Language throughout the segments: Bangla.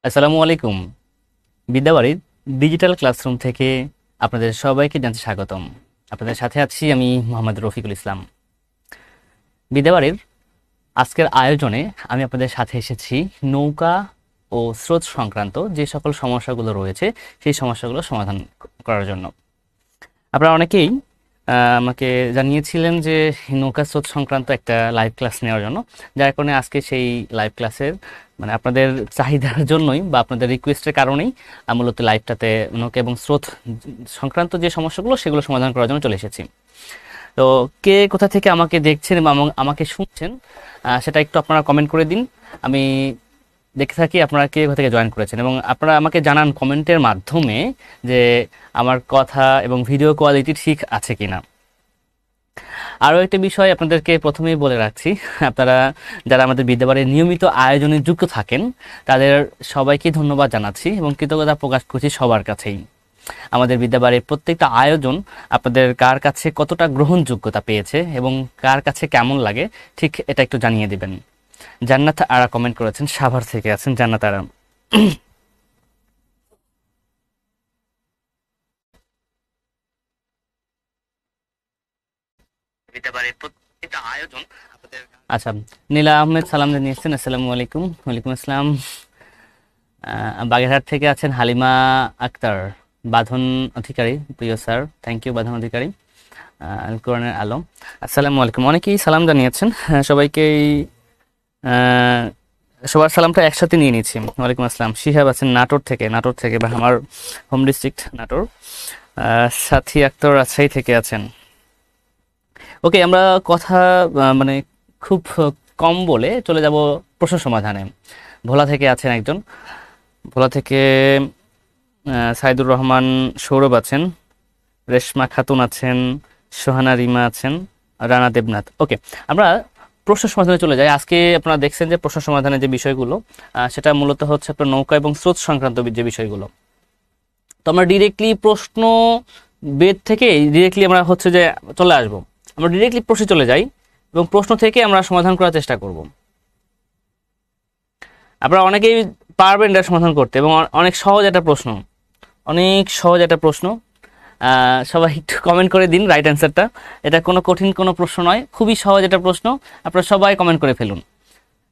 আসসালামু আলাইকুম। বিদ্যাবাড়ির ডিজিটাল ক্লাসরুম থেকে আপনাদের সবাইকে জানাতে স্বাগতম। আপনাদের সাথে আছি আমি মোহাম্মদ রফিকুল ইসলাম। বিদ্যাবাড়ির আজকের আয়োজনে আমি আপনাদের সাথে এসেছি নৌকা ও স্রোত সংক্রান্ত যে সকল সমস্যাগুলো রয়েছে সেই সমস্যাগুলো সমাধান করার জন্য। আপনারা অনেকেই আমাকে জানিয়েছিলেন যে নৌকা স্রোত সংক্রান্ত একটা লাইভ ক্লাস নেওয়ার জন্য, যার কারণে আজকে সেই লাইভ ক্লাসের আপনাদের চাহিদার জন্যই বা আপনাদের রিকোয়েস্টের কারণেই মূলত লাইভটাতে নৌকা এবং স্রোত সংক্রান্ত যে সমস্যাগুলো সেগুলো সমাধান করার জন্য চলে এসেছি। তো কে কোথা থেকে আমাকে দেখছেন এবং আমাকে শুনছেন সেটা একটু আপনারা কমেন্ট করে দিন। আমি দেখে থাকি আপনারা কে কোথা থেকে জয়েন করেছেন, এবং আপনারা আমাকে জানান কমেন্টের মাধ্যমে যে আমার কথা এবং ভিডিও কোয়ালিটি ঠিক আছে কিনা। আরও একটা বিষয় আপনাদেরকে প্রথমেই বলে রাখছি, আপনারা যারা আমাদের বিদ্যাবাড়ির নিয়মিত আয়োজনে যুক্ত থাকেন তাদের সবাইকে ধন্যবাদ জানাচ্ছি এবং কৃতজ্ঞতা প্রকাশ করছি সবার কাছেই। আমাদের বিদ্যাবাড়ির প্রত্যেকটা আয়োজন আপনাদের কার কাছে কতটা গ্রহণযোগ্যতা পেয়েছে এবং কার কাছে কেমন লাগে ঠিক এটা একটু জানিয়ে দিবেন। জান্নাত আরা কমেন্ট করেছেন, সাভার থেকে আছেন জান্নাত আরা। আচ্ছা, নীলা আহমেদ সালাম জানিয়েছেন, আসসালামু আলাইকুম। ওয়ালাইকুম আসসালাম। বাগেরহাট থেকে আছেন হালিমা আক্তার। বাঁধন অধিকারী, প্রিয় স্যার, থ্যাংক ইউ বাঁধন অধিকারী। আল কোরআনের আলম, আসসালামু আলাইকুম। অনেকেই সালাম জানিয়েছেন, সবাইকেই সবার সালামটা একসাথে নিয়ে নিচ্ছি। ওয়ালাইকুম আসসালাম। শিহাব আছেন নাটোর থেকে বা আমার হোম ডিস্ট্রিক্ট নাটোর। সাথী আক্তার রাজশাহী থেকে আছেন। ওকে, আমরা কথা খুব কম বলে চলে যাব প্রশ্ন সমাধানে। ভোলা থেকে আছেন একজন, ভোলা থেকে সাইদুর রহমান সৌরভ আছেন, রেশমা খাতুন আছেন, সোহানা রিমা আছেন, রানা দেবনাথ। ওকে, আমরা প্রশ্ন সমাধানে চলে যাই। আজকে আপনারা দেখছেন যে প্রশ্ন সমাধানের যে বিষয়গুলো সেটা মূলত হচ্ছে আপনার নৌকা এবং স্রোত সংক্রান্ত যে বিষয়গুলো। তো আমরা ডিরেক্টলি প্রশ্ন বেদ থেকে ডিরেক্টলি আমরা হচ্ছে যে চলে আসবো, আমরা ডিরেক্টলি প্রশ্নে চলে যাই এবং প্রশ্ন থেকে আমরা সমাধান করার চেষ্টা করব। আপনারা অনেকেই পারবেন এটা সমাধান করতে এবং অনেক সহজ একটা প্রশ্ন, অনেক সহজ একটা প্রশ্ন। সবাই একটু কমেন্ট করে দিন রাইট অ্যান্সারটা। এটা কোনো কঠিন কোনো প্রশ্ন নয়, খুবই সহজ একটা প্রশ্ন, আপনারা সবাই কমেন্ট করে ফেলুন।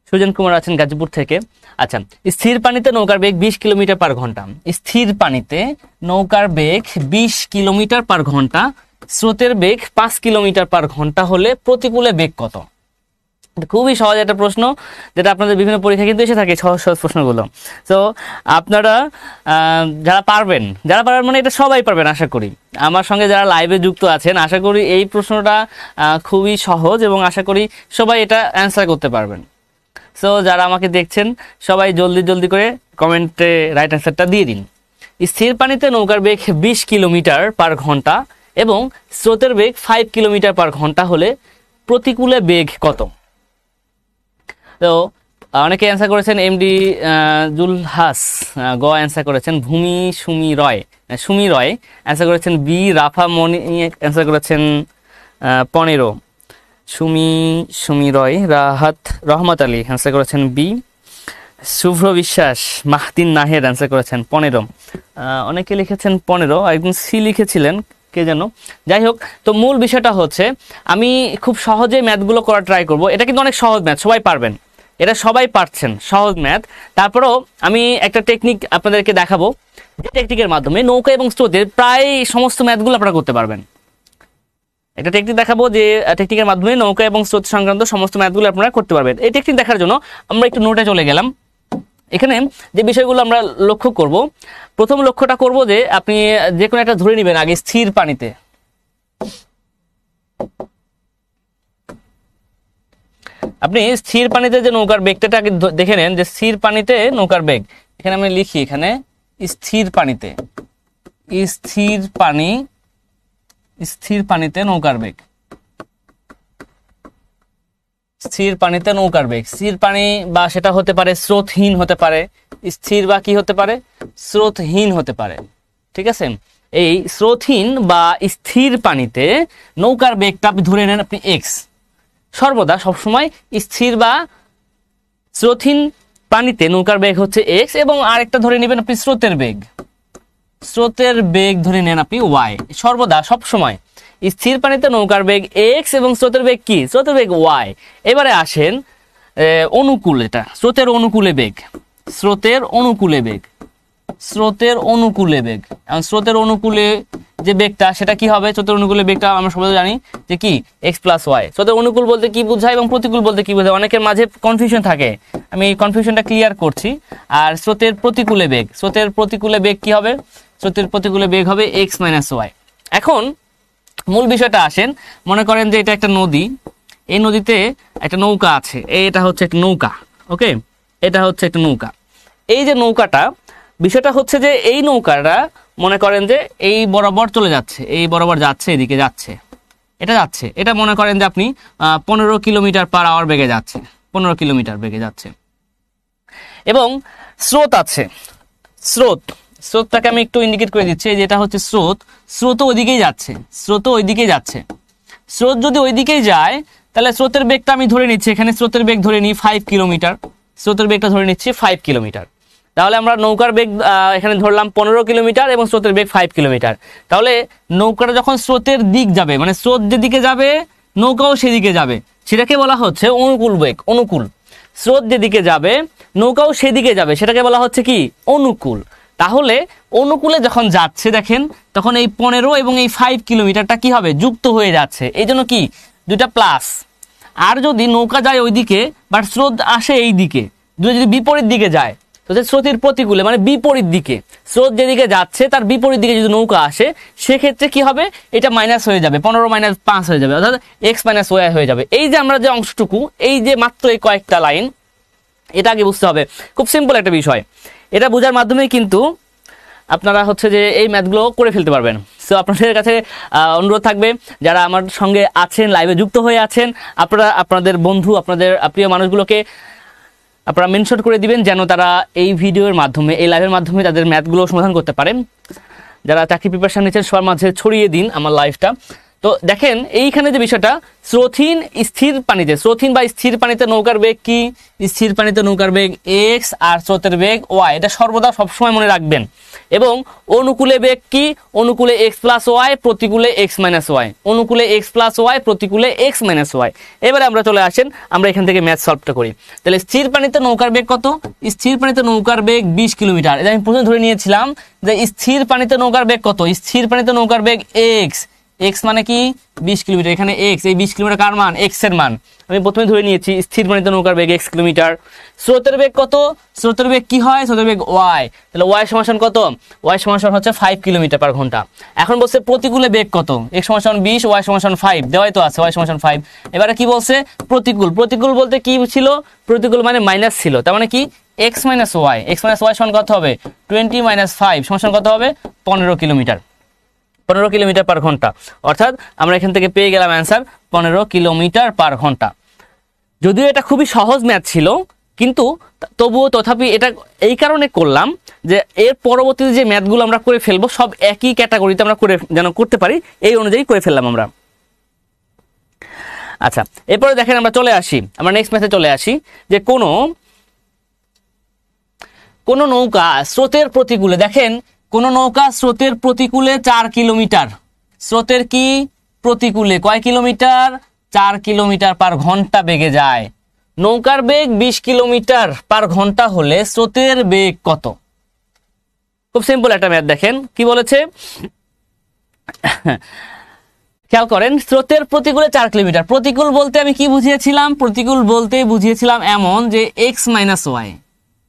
সুজন কুমার আছেন গাজীপুর থেকে। আচ্ছা, স্থির পানিতে নৌকার বেগ 20 কিলোমিটার পার ঘন্টা। স্থির পানিতে নৌকার বেগ 20 কিলোমিটার পার ঘন্টা, স্রোতের বেগ 5 কিলোমিটার পার ঘন্টা হলে প্রতিকূলে বেগ কত? খুবই সহজ একটা প্রশ্ন, যেটা আপনাদের বিভিন্ন পরীক্ষা কিন্তু এসে থাকে সহজ সহজ প্রশ্নগুলো। তো আপনারা যারা পারবেন মানে এটা সবাই পারবেন আশা করি। আমার সঙ্গে যারা লাইভে যুক্ত আছেন আশা করি এই প্রশ্নটা খুবই সহজ এবং আশা করি সবাই এটা অ্যান্সার করতে পারবেন। সো যারা আমাকে দেখছেন সবাই জলদি জলদি করে কমেন্টে রাইট অ্যান্সারটা দিয়ে দিন। স্থির পানিতে নৌকার বেগ 20 কিলোমিটার পার ঘন্টা এবং স্রোতের বেগ 5 কিলোমিটার পার ঘন্টা হলে প্রতিকূলে বেগ কত? তো অনেকে অ্যান্সার করেছেন এমডি জুলহাস, গ অ্যান্সার করেছেন ভূমি সুমি রয় অ্যান্সার করেছেন বি। রাফা মনি অ্যান্সার করেছেন 15। সুমি রয়। রাহাত রহমত আলী অ্যান্সার করেছেন বি। শুভ্র বিশ্বাস, মাহদিন নাহের অ্যান্সার করেছেন 15। অনেকে লিখেছেন 15, একজন সি লিখেছিলেন কে যেন। যাই হোক, তো মূল বিষয়টা হচ্ছে আমি খুব সহজে ম্যাথগুলো করার ট্রাই করব। এটা কিন্তু অনেক সহজ ম্যাথ, সবাই পারবেন, এটা সবাই পারছেন, সহজ ম্যাথ। তারপরেও আমি একটা টেকনিক আপনাদেরকে দেখাবো, যে টেকনিকের মাধ্যমে নৌকা এবং স্রোতের প্রায় সমস্ত ম্যাথগুলো আপনারা করতে পারবেন। একটা টেকনিক দেখাবো যে টেকনিকের মাধ্যমে নৌকা এবং স্রোত সংক্রান্ত সমস্ত ম্যাথগুলো আপনারা করতে পারবেন। এই টেকনিক দেখার জন্য আমরা একটু নোটে চলে গেলাম। এখানে যে বিষয়গুলো আমরা লক্ষ্য করব, প্রথম লক্ষ্যটা করব যে আপনি যে কোনো একটা ধরে নেবেন আগে স্থির পানিতে। আপনি স্থির পানিতে যে নৌকার বেগটা আগে দেখে নেন, যে স্থির পানিতে নৌকার বেগ, এখানে আমি লিখি, এখানে স্থির পানিতে নৌকার বেগ, স্থির পানিতে নৌকার বেগ। স্থির পানি বা সেটা হতে পারে স্রোতহীন হতে পারে, স্থির বা কি হতে পারে স্রোতহীন হতে পারে। ঠিক আছে, এই স্রোতহীন বা স্থির পানিতে নৌকার বেগটা আপনি ধরে নেন আপনি এক্স। সর্বদা সবসময় স্থির বা স্রোতহীন পানিতে নৌকার বেগ হচ্ছে এক্স এবং আরেকটা ধরে নেবেন আপনি স্রোতের বেগ। স্রোতের বেগ ধরে নেন আপনি ওয়াই। সর্বদা সবসময় স্থির পানিতে নৌকার বেগ এক্স এবং স্রোতের বেগ কি? স্রোতের বেগ ওয়াই। এবারে আসেন অনুকূল, এটা স্রোতের অনুকূলে বেগ। স্রোতের অনুকূলে বেগ, স্রোতের অনুকূলে বেগ। এখন স্রোতের অনুকূলে যে বেগটা সেটা কি হবে? স্রোতের অনুকূলে বেগটা আমরা সবাই জানি যে কি এক্স প্লাস ওয়াই। স্রোতের অনুকূল বলতে কি বোঝায় এবং প্রতিকূল বলতে কি বোঝায়, অনেকের মাঝে কনফিউশন থাকে, আমি এই কনফিউশনটা ক্লিয়ার করছি। আর স্রোতের প্রতিকূলে বেগ, স্রোতের প্রতিকূলে বেগ কি হবে? স্রোতের প্রতিকূলে বেগ হবে এক্স মাইনাস ওয়াই। এখন মূল বিষয়টা আসেন, মনে করেন যে এটা একটা নদী, এই নদীতে একটা নৌকা আছে, এটা হচ্ছে একটা নৌকা, ওকে, এটা হচ্ছে একটা নৌকা। এই যে নৌকাটা, বিষয়টা হচ্ছে যে এই নৌকাটা মনে করেন যে এই বরাবর চলে যাচ্ছে, এই বরাবর যাচ্ছে, এদিকে যাচ্ছে, এটা যাচ্ছে, এটা মনে করেন যে আপনি 15 কিলোমিটার পার আওয়ার বেগে যাচ্ছে, 15 কিলোমিটার বেগে যাচ্ছে। এবং স্রোত আছে, স্রোত, স্রোতটাকে আমি একটু ইন্ডিকেট করে দিচ্ছি, যেটা হচ্ছে স্রোত, স্রোত ওইদিকেই যাচ্ছে, স্রোত ওইদিকেই যাচ্ছে। স্রোত যদি ওইদিকেই যায় তাহলে স্রোতের বেগটা আমি ধরে নিচ্ছি, এখানে স্রোতের বেগ ধরে নিই 5 কিলোমিটার, স্রোতের বেগটা ধরে নিচ্ছি 5 কিলোমিটার। তাহলে আমরা নৌকার বেগ এখানে ধরলাম 15 কিলোমিটার এবং স্রোতের বেগ 5 কিলোমিটার। তাহলে নৌকাটা যখন স্রোতের দিক যাবে, মানে স্রোত যেদিকে যাবে নৌকাও সেদিকে যাবে, সেটাকে বলা হচ্ছে অনুকূল বেগ। অনুকূল, স্রোত যেদিকে যাবে নৌকাও সেদিকে যাবে, সেটাকে বলা হচ্ছে কি? অনুকূল। তাহলে অনুকূলে যখন যাচ্ছে দেখেন, তখন এই 15 এবং এই 5 কিলোমিটারটা কি হবে? যুক্ত হয়ে যাচ্ছে, এই জন্য কি দুইটা প্লাস। আর যদি নৌকা যায় ওইদিকে বাট স্রোত আসে এই দিকে, দুটো যদি বিপরীত দিকে যায়, তো স্রোতের প্রতিকূলে মানে বিপরীত দিকে, স্রোত যেদিকে যাচ্ছে তার বিপরীত দিকে যদি নৌকা আসে, সেক্ষেত্রে কি হবে? এটা মাইনাস হয়ে যাবে, 15 মাইনাস 5 হয়ে যাবে, অর্থাৎ এক্স মাইনাস ওয়াই হয়ে যাবে। এই যে আমরা যে অংশটুকু, এই যে মাত্র এই কয়েকটা লাইন, এটা আগে বুঝতে হবে। খুব সিম্পল একটা বিষয়, এটা বোঝার মাধ্যমেই কিন্তু আপনারা হচ্ছে যে এই ম্যাথগুলো করে ফেলতে পারবেন। সো আপনাদের কাছে অনুরোধ থাকবে, যারা আমার সঙ্গে আছেন, লাইভে যুক্ত হয়ে আছেন, আপনারা আপনাদের বন্ধু, আপনাদের প্রিয় মানুষগুলোকে আপনারা মেনশন করে দিবেন, যেন তারা এই ভিডিওর মাধ্যমে, এই লাইভের মাধ্যমে তাদের ম্যাথগুলো সমাধান করতে পারেন। যারা চাকরি প্রিপারেশন নিচ্ছেন সবার মাঝে ছড়িয়ে দিন আমার লাইভটা। তো দেখেন এইখানে যে বিষয়টা, স্রোতহীন স্থির পানিতে, স্রোতহীন বা স্থির পানিতে নৌকার বেগ কি? স্থির পানিতে নৌকার বেগ এক্স আর স্রোতের বেগ ওয়াই, এটা সর্বদা সবসময় মনে রাখবেন। এবং অনুকূলে বেগ কি? অনুকূলে এক্স প্লাস ওয়াই, প্রতিকূলে এক্স মাইনাস ওয়াই, অনুকূলে এক্স প্লাস ওয়াই, প্রতিকূলে এক্স মাইনাস ওয়াই। এবারে আমরা চলে আসেন, আমরা এখান থেকে ম্যাথ সলভটা করি। তাহলে স্থির পানিতে নৌকার বেগ কত? স্থির পানিতে নৌকার বেগ 20 কিলোমিটার। এটা আমি প্রথমে ধরে নিয়েছিলাম যে স্থির পানিতে নৌকার বেগ কত? স্থির পানিতে নৌকার বেগ এক্স, এক্স মানে কি 20 কিলোমিটার, এখানে এক্স, এই 20 কিলোমিটার কার মান? এক্স এর মান আমি প্রথমে ধরে নিয়েছি। স্থির পানিতে নৌকার বেগ এক্স কিলোমিটার। স্রোতের বেগ কত? স্রোতের বেগ কি হয়? স্রোতের বেগ ওয়াই। তাহলে ওয়াই সমান কত? ওয়াই সমান হচ্ছে 5 কিলোমিটার পার ঘন্টা। এখন বলছে প্রতিকূলে বেগ কত? এক্স সমান 20, ওয়াই সমান 5, দেওয়াই তো আছে, ওয়াই সমান 5। এবারে কি বলছে? প্রতিকূল। প্রতিকূল বলতে কি ছিল? প্রতিকূল মানে মাইনাস ছিল, তার মানে কি x minus y. X minus y সমান কত হবে? 20 মাইনাস 5 সমান কত হবে? 15 কিলোমিটার। 15 কিলোমিটার পার ঘন্টা, অর্থাৎ আমরা এখান থেকে পেয়ে গেলাম অ্যান্সার 15 কিলোমিটার পার ঘন্টা। যদিও এটা খুবই সহজ ম্যাথ ছিল, কিন্তু তবুও তথাপি এটা এই কারণে করলাম যে এর পরবর্তীতে যে ম্যাথগুলো আমরা করে ফেলবো সব একই ক্যাটাগরিতে আমরা করে যেন করতে পারি, এই অনুযায়ী করে ফেললাম আমরা। আচ্ছা, এরপরে দেখেন আমরা চলে আসি, আমরা নেক্সট ম্যাথে চলে আসি যে কোন নৌকা স্রোতের প্রতিকূলে, দেখেন কোন নৌকা স্রোতের প্রতিকূলে 4 কিলোমিটার, স্রোতের কি প্রতিকূলে কয় কিলোমিটার? 4 কিলোমিটার পার ঘন্টা বেগে যায়। নৌকার বেগ 20 কিলোমিটার পার ঘন্টা হলে স্রোতের বেগ কত? খুব সিম্পল একটা ম্যাথ, দেখেন কি বলেছে, খেয়াল করেন। স্রোতের প্রতিকূলে 4 কিলোমিটার, প্রতিকূল বলতে আমি কি বুঝিয়েছিলাম? প্রতিকূল বলতে বুঝিয়েছিলাম এমন যে এক্স মাইনাস ওয়াই,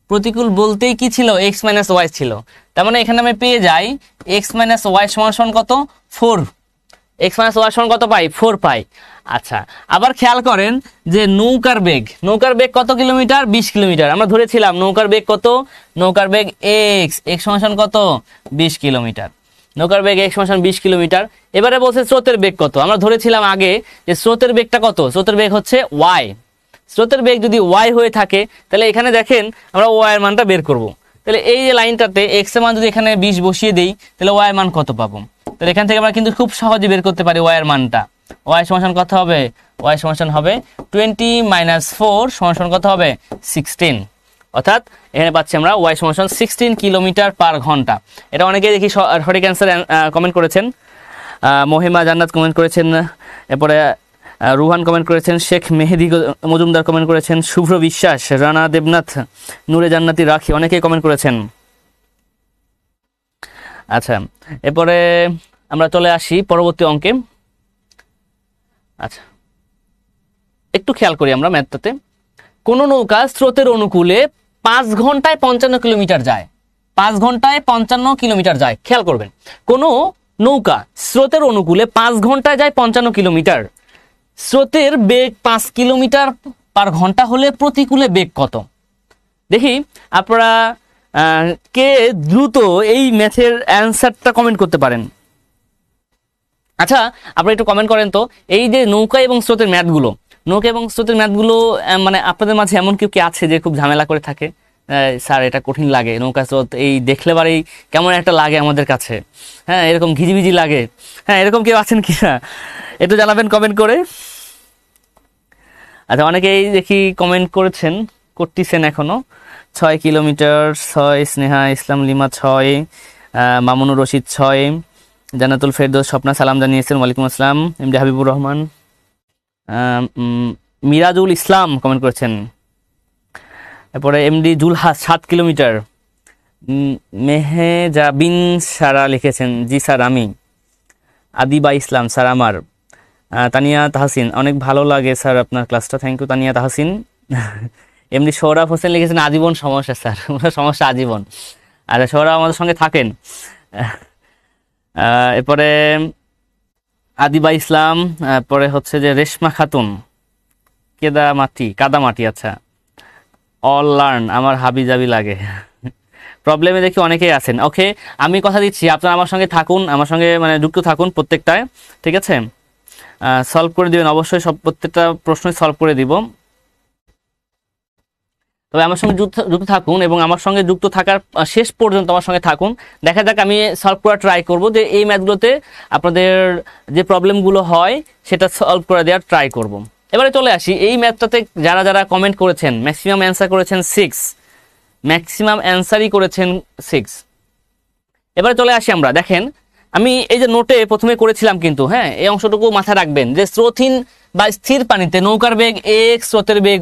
প্রতিকূল বলতেই কি ছিল? এক্স মাইনাস ওয়াই ছিল। তার মানে এখানে আমি পেয়ে যাই এক্স মাইনাস ওয়াই সমান কত? 4। এক্স মাইনাস ওয়াই সমান কত পাই? 4 পাই। আচ্ছা, আবার খেয়াল করেন যে নৌকার বেগ, নৌকার বেগ কত কিলোমিটার? 20 কিলোমিটার। আমরা ধরেছিলাম নৌকার বেগ কত? নৌকার বেগ এক্স, এক্স সমান কত? 20 কিলোমিটার। নৌকার বেগ এক্স সমান 20 কিলোমিটার। এবারে বলছে স্রোতের বেগ কত? আমরা ধরেছিলাম আগে যে স্রোতের বেগটা কত? স্রোতের বেগ হচ্ছে ওয়াই। স্রোতের বেগ যদি ওয়াই হয়ে থাকে তাহলে এখানে দেখেন আমরা ওয়াই এর মানটা বের করব। তাহলে এই যে লাইনটাতে এক্স এর মান যদি এখানে 20 বসিয়ে দেই তাহলে ওয়াই এর মান কত পাবো? তাহলে এখান থেকে আমরা কিন্তু খুব সহজে বের করতে পারি ওয়াই এর মানটা। ওয়াই সমান কত হবে? ওয়াই সমান হবে 20 - 4 সমান কত হবে? 16। অর্থাৎ এখানে পাচ্ছি আমরা ওয়াই সমান 16 কিলোমিটার পার ঘন্টা। এটা অনেকেই দেখি সঠিক অ্যান্সার কমেন্ট করেছেন। মহিমা জান্নাত কমেন্ট করেছেন, এরপরে রুহান কমেন্ট করেছেন, শেখ মেহেদি মজুমদার কমেন্ট করেছেন, শুভ্র বিশ্বাস, রানা দেবনাথ, নূরে জান্নাতি রাখি, অনেকেই কমেন্ট করেছেন। আচ্ছা, এরপরে আমরা চলে আসি পরবর্তী অঙ্কে। আচ্ছা, একটু খেয়াল করি আমরা ম্যাথটাতে। কোন নৌকা স্রোতের অনুকূলে 5 ঘন্টায় 55 কিলোমিটার যায়। 5 ঘন্টায় 55 কিলোমিটার যায়, খেয়াল করবেন। কোন নৌকা স্রোতের অনুকূলে 5 ঘন্টায় যায় 55 কিলোমিটার। স্রোতের বেগ 5 কিলোমিটার পার ঘন্টা হলে প্রতিকূলে বেগ কত? দেখি আপনারা কে দ্রুত এই ম্যাথের অ্যান্সারটা কমেন্ট করতে পারেন। আচ্ছা, আপনারা একটু কমেন্ট করেন তো, এই যে নৌকা এবং স্রোতের ম্যাথগুলো, নৌকা এবং স্রোতের ম্যাথগুলো মানে আপনাদের মাঝে এমন কেউ কি আছে যে খুব ঝামেলা করে থাকে, স্যার এটা কঠিন লাগে, নৌকা স্রোত এই দেখলে বারেই কেমন একটা লাগে আমাদের কাছে, হ্যাঁ এরকম ঘিজিবিজি লাগে, হ্যাঁ এরকম কেউ আছেন কি না একটু জানাবেন কমেন্ট করে। আচ্ছা, অনেকেই দেখি কমেন্ট করতেছেন এখনো। 6 কিলোমিটার 6, স্নেহা ইসলাম লিমা 6, মামুনুর রশিদ 6, জান্নাতুল ফেরদৌস স্বপ্না সালাম জানিয়েছেন, ওয়ালাইকুম আসসালাম। এমডি হাবিবুর রহমান, মিরাজুল ইসলাম কমেন্ট করেছেন। এরপরে এমডি জুলহাস 7 কিলোমিটার। মেহেজাবিন সারা লিখেছেন, জি স্যার আমি। আদিবা ইসলাম, স্যার আমার। তানিয়া তাহসিন, অনেক ভালো লাগে স্যার আপনার ক্লাসটা, thank you Tania Tahsin. MD Sourav Hossain লিখেছেন, আজীবন সমস্যা স্যার, সমস্যা আজীবন। আচ্ছা, সৌরভ আমাদের সঙ্গে থাকেন। এরপরে আদিবা ইসলাম, পরে হচ্ছে যে রেশমা খাতুন, কাদামাটি। আচ্ছা, অল লার্ন, আমার হাবি জাবি লাগে। প্রবলেমে দেখি অনেকেই আছেন। ওকে, আমি কথা দিচ্ছি আপনারা আমার সঙ্গে থাকুন, আমার সঙ্গে মানে যুক্ত থাকুন প্রত্যেকটায়, ঠিক আছে? সলভ করে দিবেন অবশ্যই, প্রত্যেকটা প্রশ্নই সলভ করে দিব। তবে আমার সঙ্গে যুক্ত থাকুন এবং আমার সঙ্গে যুক্ত থাকার শেষ পর্যন্ত আমার সঙ্গে থাকুন। দেখা যাক, আমি সলভ করার ট্রাই করব যে এই ম্যাথগুলোতে আপনাদের যে প্রবলেমগুলো হয় সেটা সলভ করে দেওয়ার ট্রাই করব। এবারে চলে আসি এই ম্যাথটাতে যারা যারা কমেন্ট করেছেন, ম্যাক্সিমাম অ্যান্সার করেছেন 6, ম্যাক্সিমাম অ্যান্সারই করেছেন 6। এবারে চলে আসি আমরা, দেখেন আমি এই যে নোটে প্রথমে করেছিলাম কিন্তু, হ্যাঁ এই অংশটুকু মাথায় রাখবেন যে স্রোতহীন বা স্থির পানিতে নৌকার বেগ x, স্রোতের বেগ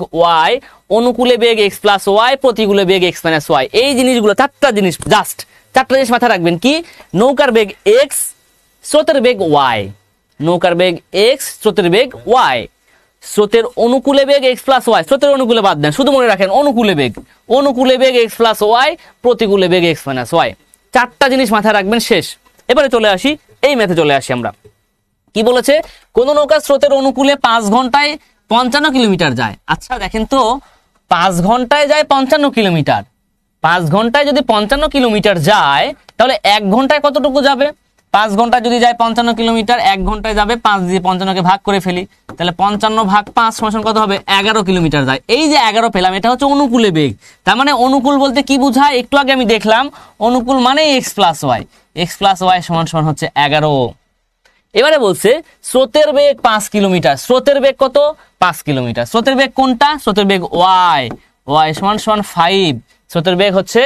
y, অনুকূলে বেগ x প্লাস y, প্রতিকূলে বেগ x মাইনাস y। এই জিনিসগুলো চারটা জিনিস মাথায় রাখবেন। কি? নৌকার বেগ x, স্রোতের বেগ y, নৌকার বেগ x, স্রোতের বেগ y, স্রোতের অনুকূলে বেগ x প্লাস y, স্রোতের অনুকূলে বাদ দেন, শুধু মনে রাখেন অনুকূলে বেগ x প্লাস y, প্রতিকূলে বেগ x মাইনাস y। চারটা জিনিস মাথায় রাখবেন, শেষ। এবারে চলে আসি এই ম্যাথে, চলে আসি আমরা। কি বলেছে? কোন নৌকা স্রোতের অনুকূলে 5 ঘন্টায় 55 কিলোমিটার যায়। আচ্ছা দেখেন তো, 5 ঘন্টায় যায় 55 কিলোমিটার। 5 ঘন্টায় যদি 55 কিলোমিটার যায়, তাহলে 1 ঘন্টায় কতটুকু যাবে? 5 ঘন্টায় যদি যায় 55 কিলোমিটার, 1 ঘন্টায় যাবে 5 দিয়ে 55কে ভাগ করে ফেলি, তাহলে 55 ভাগ 5 সমান কত হবে? 11 কিলোমিটার যায়। এই যে 11 পেলাম, এটা হচ্ছে অনুকূলে বেগ। তার মানে অনুকূল বলতে কি বোঝায়? একটু আগে আমি দেখলাম, অনুকূল মানে x plus y, x plus y সমান সমান হচ্ছে 11। এবারে বলছে স্রোতের বেগ 5 কিলোমিটার। স্রোতের বেগ কত? 5 কিলোমিটার। স্রোতের বেগ কোনটা? স্রোতের বেগ y, y সমান সমান 5। স্রোতের বেগ হচ্ছে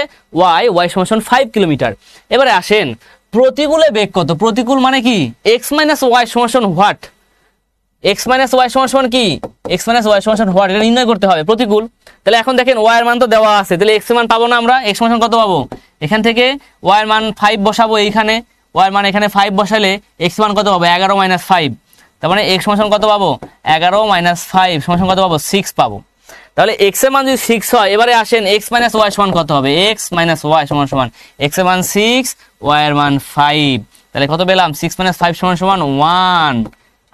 y, y সমান সমান 5 কিলোমিটার। এবারে আসেন, প্রতিকূলে বেগ কত? প্রতিকূল মানে কি? x মাইনাস ওয়াই সমান সমান হোয়াট? x মাইনাস ওয়াই সমান সমান কি? x মাইনাস ওয়াই সমান সমান হোয়াট? এটা নির্ণয় করতে হবে প্রতিকূল। তাহলে এখন দেখেন y এর মান তো দেওয়া আছে, তাহলে x এর মান পাবো না আমরা? x সমান কত পাবো? এখান থেকে y এর মান 5 বসাবো এইখানে, y এর মান এখানে 5 বসালে x মান কত পাবো? 11 মাইনাস 5। তার মানে x সমান কত পাবো? 11 মাইনাস 5 সমান কত পাবো? 6 পাবো। তাহলে x এর মান যদি 6 হয়, এবারে আসেন x মাইনাস y সমান কত হবে? x মাইনাস y সমান সমান x এর মান 6, y এর মান 5। তাহলে কত পেলাম? 6 মাইনাস 5 সমান সমান 1।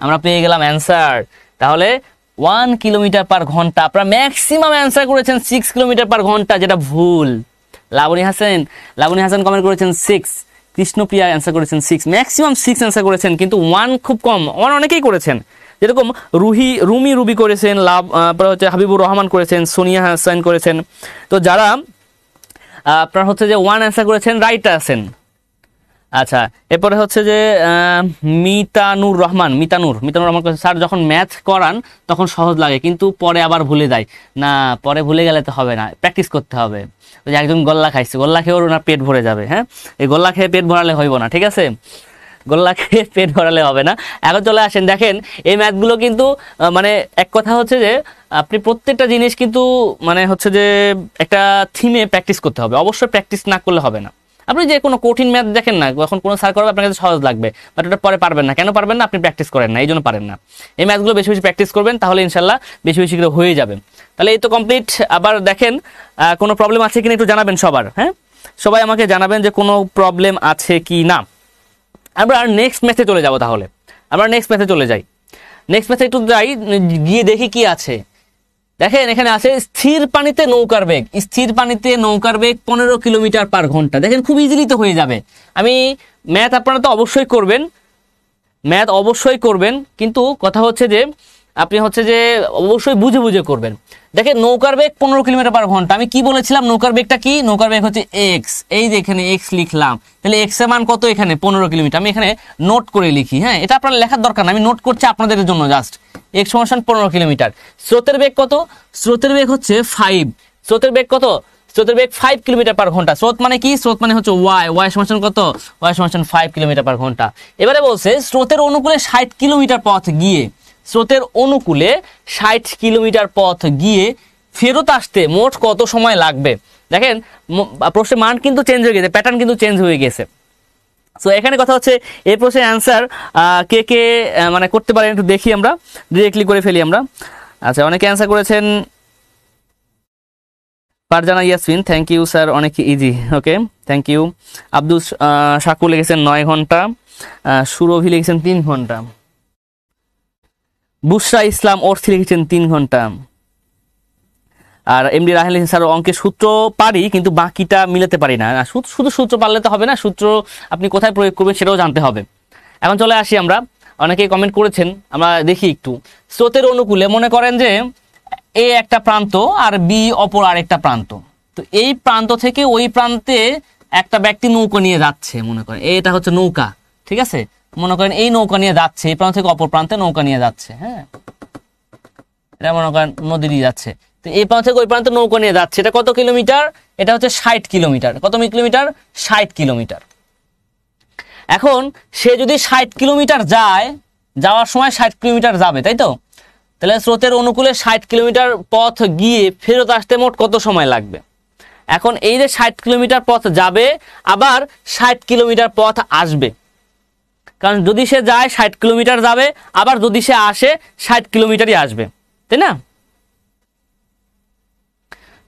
আমরা পেয়ে গেলাম অ্যান্সার। তাহলে 1 কিলোমিটার পার ঘন্টা। আপনারা ম্যাক্সিমাম অ্যান্সার করেছেন 6 কিলোমিটার পার ঘন্টা, যেটা ভুল। লাবণী হাসান কমেন্ট করেছেন 6, কৃষ্ণপ্রিয়া অ্যান্সার করেছেন 6, ম্যাক্সিমাম 6 অ্যান্সার করেছেন, কিন্তু 1 খুব কম। 1 অনেকেই করেছেন, যেরকম রুমি করেছেন, হচ্ছে হাবিবুর রহমান করেছেন, সোনিয়া হাসান করেছেন। তো যারা আপনার হচ্ছে যে 1 অ্যান্সার করেছেন, রাইট আছেন। আচ্ছা, এরপরে হচ্ছে যে মিতানুর রহমান স্যার যখন ম্যাথ করান তখন সহজ লাগে কিন্তু পরে আবার ভুলে যায়। না, পরে ভুলে গেলে তো হবে না, প্র্যাকটিস করতে হবে। ওই যে একজন গোল্লা খাইছে, গোল্লা খেয়ে ওর ওনার পেট ভরে যাবে। হ্যাঁ, এই গোল্লা খেয়ে পেট ভরালে হইব না, ঠিক আছে? গোল্লা খেয়ে পেট ভরালে হবে না। এখন চলে আসেন, দেখেন এই ম্যাথগুলো কিন্তু মানে এক কথা হচ্ছে যে আপনি প্রত্যেকটা জিনিস কিন্তু মানে হচ্ছে যে একটা থিমে প্র্যাকটিস করতে হবে। অবশ্যই প্র্যাকটিস না করলে হবে না। আপনি যে কোনো কঠিন ম্যাথ দেখেন না, যখন কোনো স্যার করবে আপনার কাছে সহজ লাগবে, বাট ওটা পরে পারবেন না। কেন পারবেন না? আপনি প্র্যাকটিস করেন না, এই জন্য পারেন না। এই ম্যাথগুলো বেশি বেশি প্র্যাকটিস করবেন, তাহলে ইনশাল্লাহ বেশি বেশি করে হয়ে যাবে। তাহলে এই তো কমপ্লিট। আবার দেখেন কোনো প্রবলেম আছে কিনা একটু জানাবেন সবার। হ্যাঁ, সবাই আমাকে জানাবেন যে কোনো প্রবলেম আছে কি না। আমরা নেক্সট ম্যাথে চলে যাব। তাহলে আমরা নেক্সট ম্যাথে চলে যাই। নেক্সট ম্যাথে একটু যাই, গিয়ে দেখি কি আছে। দেখেন এখানে আছে স্থির পানিতে নৌকার বেগ। স্থির পানিতে নৌকার বেগ 15 কিলোমিটার পার ঘন্টা। দেখেন খুব ইজিলি তো হয়ে যাবে। আমি ম্যাথ আপনারা তো অবশ্যই করবেন, ম্যাথ অবশ্যই করবেন, কিন্তু কথা হচ্ছে যে আপনি হচ্ছে যে অবশ্যই বুঝে বুঝে করবেন। দেখেন নৌকার বেগ 15 কিলোমিটার পার ঘন্টা। আমি কি বলেছিলাম? নৌকার বেগটা কি? নৌকার বেগ হচ্ছে এক্স। এই যে এখানে এক্স লিখলাম, তাহলে এক্স এর মান কত? এখানে 15 কিলোমিটার। আমি এখানে নোট করে লিখি। হ্যাঁ, এটা আপনার লেখার দরকার না, আমি নোট করছি আপনাদের জন্য জাস্ট। এক্স সমান 15 কিলোমিটার। স্রোতের বেগ কত? স্রোতের বেগ হচ্ছে 5। স্রোতের বেগ কত? স্রোতের বেগ 5 কিলোমিটার পার ঘন্টা। স্রোত মানে কি? স্রোত মানে হচ্ছে ওয়াই। ওয়াই সমান কত? ওয়াই সমান 5 কিলোমিটার পার ঘন্টা। এবারে বলছে স্রোতের অনুকূলে 60 কিলোমিটার পথ গিয়ে, স্রোতের অনুকূলে 60 কিলোমিটার পথ গিয়ে ফেরত আসতে মোট কত সময় লাগবে? দেখেন প্রশ্নের মান কিন্তু চেঞ্জ হয়ে গেছে, প্যাটার্ন কিন্তু চেঞ্জ হয়ে গেছে। সো এখানে কথা হচ্ছে এই প্রশ্নের অ্যান্সার কে কে মানে করতে পারেন একটু দেখি, আমরা ডিরেক্টলি করে ফেলি আমরা। আচ্ছা, অনেকে অ্যান্সার করেছেন। Farzana Yasmin, thank you sir, অনেক easy. Okay, thank you. Abdul Shakur লিখেছেন 9 ঘন্টা। সুরভি লিখেছেন 3 ঘন্টা। বুশরা ইসলাম অর্থী লিখেছেন 3 ঘন্টা। আর এমডি রাহেল লিখেছেন স্যার অঙ্কের সূত্র পারি কিন্তু বাকিটা মিলাতে পারি না। শুধু সূত্র পারলে তো হবে না, সূত্র আপনি কোথায় প্রয়োগ করবেন সেটাও জানতে হবে। এখন চলে আসি আমরা, অনেকেই কমেন্ট করেছেন, আমরা দেখি একটু। স্রোতের অনুকূলে মনে করেন যে এ একটা প্রান্ত আর বি অপর আরেকটা প্রান্ত। তো এই প্রান্ত থেকে ওই প্রান্তে একটা ব্যক্তি নৌকা নিয়ে যাচ্ছে। মনে করেন এটা হচ্ছে নৌকা, ঠিক আছে? মনে করেন এই নৌকা নিয়ে যাচ্ছে, এই প্রান্ত থেকে অপর প্রান্তে নৌকা নিয়ে যাচ্ছে। হ্যাঁ, এটা মনে করেন নদী দিয়ে যাচ্ছে। তো এই প্রান্ত থেকে ওই প্রান্তে নৌকা নিয়ে যাচ্ছে। এটা কত কিলোমিটার? এটা হচ্ছে 60 কিলোমিটার। কত কিলোমিটার? 60 কিলোমিটার। এখন সে যদি 60 কিলোমিটার যায়, যাওয়ার সময় 60 কিলোমিটার যাবে, তাই তো? তাহলে স্রোতের অনুকূলে 60 কিলোমিটার পথ গিয়ে ফেরত আসতে মোট কত সময় লাগবে? এখন এই যে 60 কিলোমিটার পথ যাবে, আবার 60 কিলোমিটার পথ আসবে। কারণ যদি সে যায় 60 কিলোমিটার যাবে, আবার যদি সে আসে 60 কিলোমিটারই আসবে, তাই না?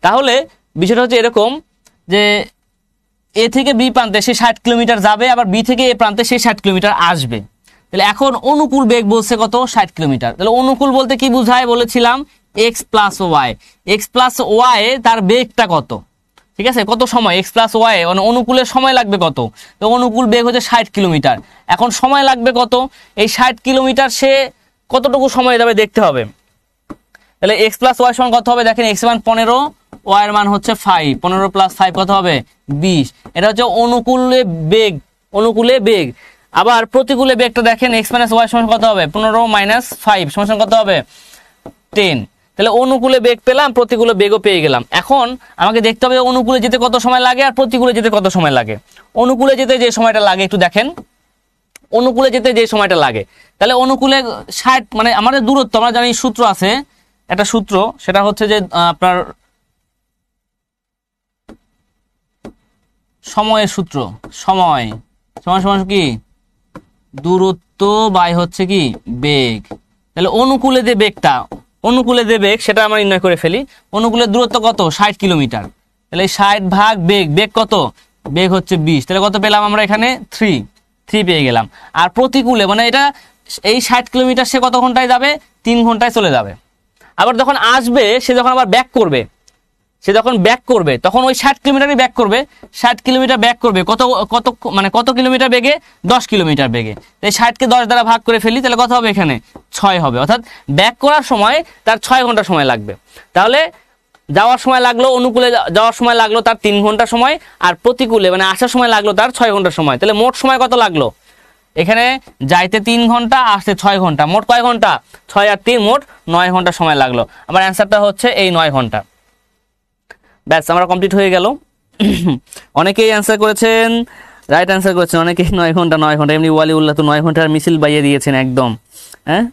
তাহলে বিষয়টা হচ্ছে এরকম যে এ থেকে বি প্রান্তে সে 60 কিলোমিটার যাবে, আবার বি থেকে এ প্রান্তে সে 60 কিলোমিটার আসবে। তাহলে এখন অনুকূল বেগ বলছে কত? 60 কিলোমিটার। তাহলে অনুকূল বলতে কি বুঝায়? বলেছিলাম x plus y. X plus y তার বেগটা কত? ঠিক আছে, কত সময়? এক্স প্লাস ওয়াই মানে অনুকূলের সময় লাগবে কত? তো অনুকূল বেগ হচ্ছে 60 কিলোমিটার। এখন সময় লাগবে কত? এই 60 কিলোমিটার সে কতটুকু সময় যাবে দেখতে হবে। তাহলে এক্স প্লাস ওয়াই সমান কত হবে? দেখেন এক্স মান 15, ওয়াই এর মান হচ্ছে 5। 15 প্লাস 5 কত হবে? 20। এটা হচ্ছে অনুকূলে বেগ, অনুকূলে বেগ। আবার প্রতিকূলে বেগটা দেখেন এক্স মাইনাস ওয়াই সমান কত হবে? 15 মাইনাস 5 সমান কত হবে? 10। তাহলে অনুকূলে বেগ পেলাম, প্রতিকূলে বেগও পেয়ে গেলাম। এখন আমাকে দেখতে হবে অনুকূলে যেতে কত সময় লাগে আর প্রতিকূলে যেতে কত সময় লাগে। অনুকূলে যেতে যে সময়টা লাগে একটু দেখেন, অনুকূলে যেতে যে সময়টা লাগে, তাহলে অনুকূলে 60 মানে আমাদের দূরত্ব, আমরা জানি সূত্র আছে একটা সূত্র, সেটা হচ্ছে যে আপনার সময়ের সূত্র। সময় সমান সমান কি? দূরত্ব বাই হচ্ছে কি? বেগ। তাহলে অনুকূলে যে বেগটা, অনুকূলে যে বেগ সেটা আমরা নির্ণয় করে ফেলি। অনুকূলের দূরত্ব কত? 60 কিলোমিটার। তাহলে 60 ভাগ বেগ, বেগ কত? বেগ হচ্ছে 20। তাহলে কত পেলাম আমরা এখানে? 3 পেয়ে গেলাম। আর প্রতিকূলে মানে এটা এই 60 কিলোমিটার সে কত ঘন্টায় যাবে? 3 ঘন্টায় চলে যাবে। আবার যখন আসবে সে যখন আবার ব্যাক করবে, সে যখন ব্যাক করবে তখন ওই 60 কিলোমিটারই ব্যাক করবে। 60 কিলোমিটার ব্যাক করবে কত কত মানে কত কিলোমিটার বেগে? 10 কিলোমিটার বেগে। এই 60কে 10 দ্বারা ভাগ করে ফেলি, তাহলে কত হবে? এখানে 6 হবে। অর্থাৎ ব্যাক করার সময় তার 6 ঘন্টা সময় লাগবে। তাহলে যাওয়ার সময় লাগলো, অনুকূলে যাওয়ার সময় লাগলো তার 3 ঘন্টা সময়, আর প্রতিকূলে মানে আসার সময় লাগলো তার 6 ঘন্টা সময়। তাহলে মোট সময় কত লাগলো? এখানে যাইতে 3 ঘন্টা, আসতে 6 ঘন্টা, মোট কয় ঘন্টা? 6 আর 3 মোট 9 ঘন্টা সময় লাগলো। আমার অ্যান্সারটা হচ্ছে এই 9 ঘন্টা। ব্যাস, আমরা কমপ্লিট হয়ে গেল। অনেকেই অ্যান্সার করেছেন, রাইট অ্যান্সার করেছেন অনেকেই 9 ঘন্টা 9 ঘন্টা। এমনি ওয়ালিউল্লাহ তো 9 ঘন্টার মিছিল বাইয়ে দিয়েছেন একদম। হ্যাঁ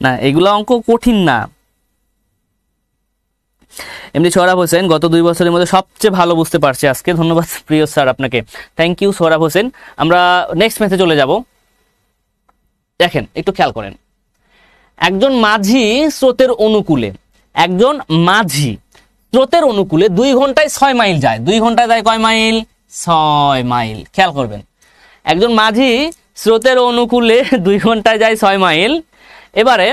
না, এগুলো অঙ্ক কঠিন না। এমনি সোহরাব হোসেন, গত 2 বছরের মধ্যে সবচেয়ে ভালো বুঝতে পারছি আজকে। ধন্যবাদ প্রিয় স্যার আপনাকে, থ্যাংক ইউ সোহরাব হোসেন। আমরা নেক্সট ম্যাথে চলে যাব। দেখেন একটু খেয়াল করেন, একজন মাঝি স্রোতের অনুকূলে, একজন মাঝি স্রোতের অনুকূলে 2 ঘন্টায় 6 মাইল যায়। 2 ঘন্টায় যায় কয় মাইল? 6 মাইল। খেয়াল করবেন, একজন মাঝি স্রোতের অনুকূলে 2 ঘন্টায় যায় 6 মাইল, এবারে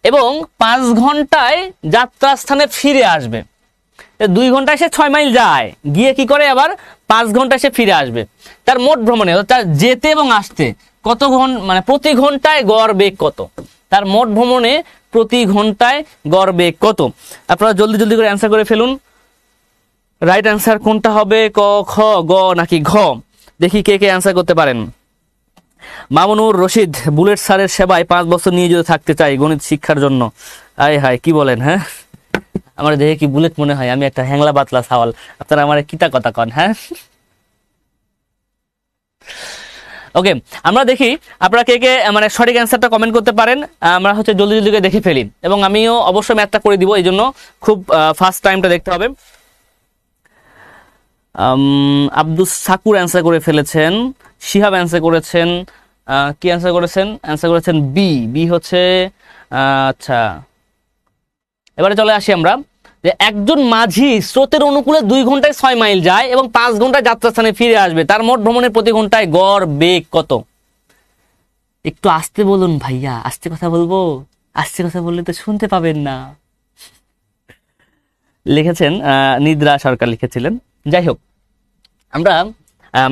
এবং 5 ঘন্টায় যাত্রাস্থানে ফিরে আসবে। 2 ঘন্টায় সে 6 মাইল যায়, গিয়ে কি করে আবার 5 ঘন্টায় সে ফিরে আসবে। তার মোট ভ্রমণে, তার যেতে এবং আসতে কত ঘন্টা, মানে প্রতি ঘন্টায় গড় বেগ কত? তার মোট ভ্রমণে প্রতি ঘন্টায় গড় বেগ কত? আপনারা জলদি জলদি করে অ্যান্সার করে ফেলুন। রাইট অ্যান্সার কোনটা হবে? ক, খ, গ নাকি ঘ? দেখি কে কে অ্যান্সার করতে পারেন। মামুনুর রশিদ, বুলেট স্যারের সেবায় 5 বছর নিয়োজিত থাকতে চাই গণিত শিক্ষার জন্য। আয় হায়, কি বলেন? হ্যাঁ, আমার দেখে কি বুলেট মনে হয় আমি একটা হ্যাংলা বাতলা সাওয়াল, আপনারা আমার কিতা কথা কন। হ্যাঁ ওকে, আমরা দেখি আপনারা কে কে মানে সঠিক অ্যান্সারটা কমেন্ট করতে পারেন। আমরা হচ্ছে জলদি জলদি করে দেখে ফেলি, এবং আমিও অবশ্যই ম্যাথটা করে দিব, এই জন্য খুব ফার্স্ট টাইমটা দেখতে হবে। আব্দুস সাকুর অ্যান্সার করে ফেলেছেন, শিহাব অ্যান্সার করেছেন, কি অ্যান্সার করেছেন? অ্যান্সার করেছেন বি। বি হচ্ছে আচ্ছা। এবারে চলে আসি আমরা, যে একজন মাঝি স্রোতের অনুকূলে 2 ঘন্টায় 6 মাইল যায় এবং 5 ঘন্টায় যাত্রাস্থানে ফিরে আসবে, তার মোট ভ্রমণের প্রতি ঘন্টায় গড় বেগ কত? একটু আস্তে বলুন ভাইয়া, আস্তে কথা বলবো, আস্তে কথা বললে তো শুনতে পাবেন না। লিখেছেন নিদ্রা সরকার লিখেছিলেন। যাই হোক, আমরা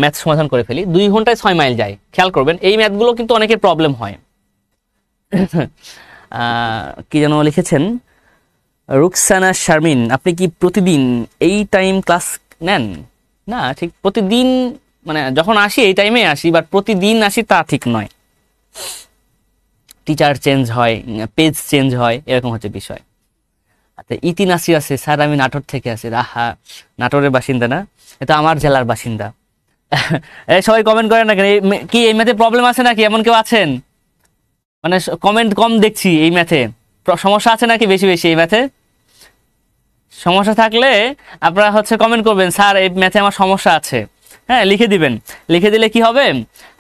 ম্যাথ সমাধান করে ফেলি। 2 ঘন্টায় 6 মাইল যায়, খেয়াল করবেন এই ম্যাথগুলো কিন্তু অনেকের প্রবলেম হয়। কি যেন লিখেছেন রুকসানা শারমিন, আপনি কি প্রতিদিন এই টাইম ক্লাস নেন? না, ঠিক প্রতিদিন মানে যখন আসি এই টাইমে আসি, বাট প্রতিদিন আসি তা ঠিক নয়। টিচার চেঞ্জ হয়, পেজ চেঞ্জ হয়, এরকম হচ্ছে বিষয়। আচ্ছা, ইতি নাসির আছে, স্যার আমি নাটোর থেকে আছি। রাহা, নাটোরের বাসিন্দা না, এটা আমার জেলার বাসিন্দা। এই সবাই কমেন্ট করেন না কেন? কি এই ম্যাথে প্রবলেম আছে নাকি? এমন কেউ আছেন? মানে কমেন্ট কম দেখছি এই ম্যাথে, সমস্যা আছে নাকি বেশি বেশি এই ম্যাথে? সমস্যা থাকলে আপনারা হচ্ছে কমেন্ট করবেন, স্যার এই ম্যাথে আমার সমস্যা আছে। হ্যাঁ, লিখে দিবেন। লিখে দিলে কি হবে,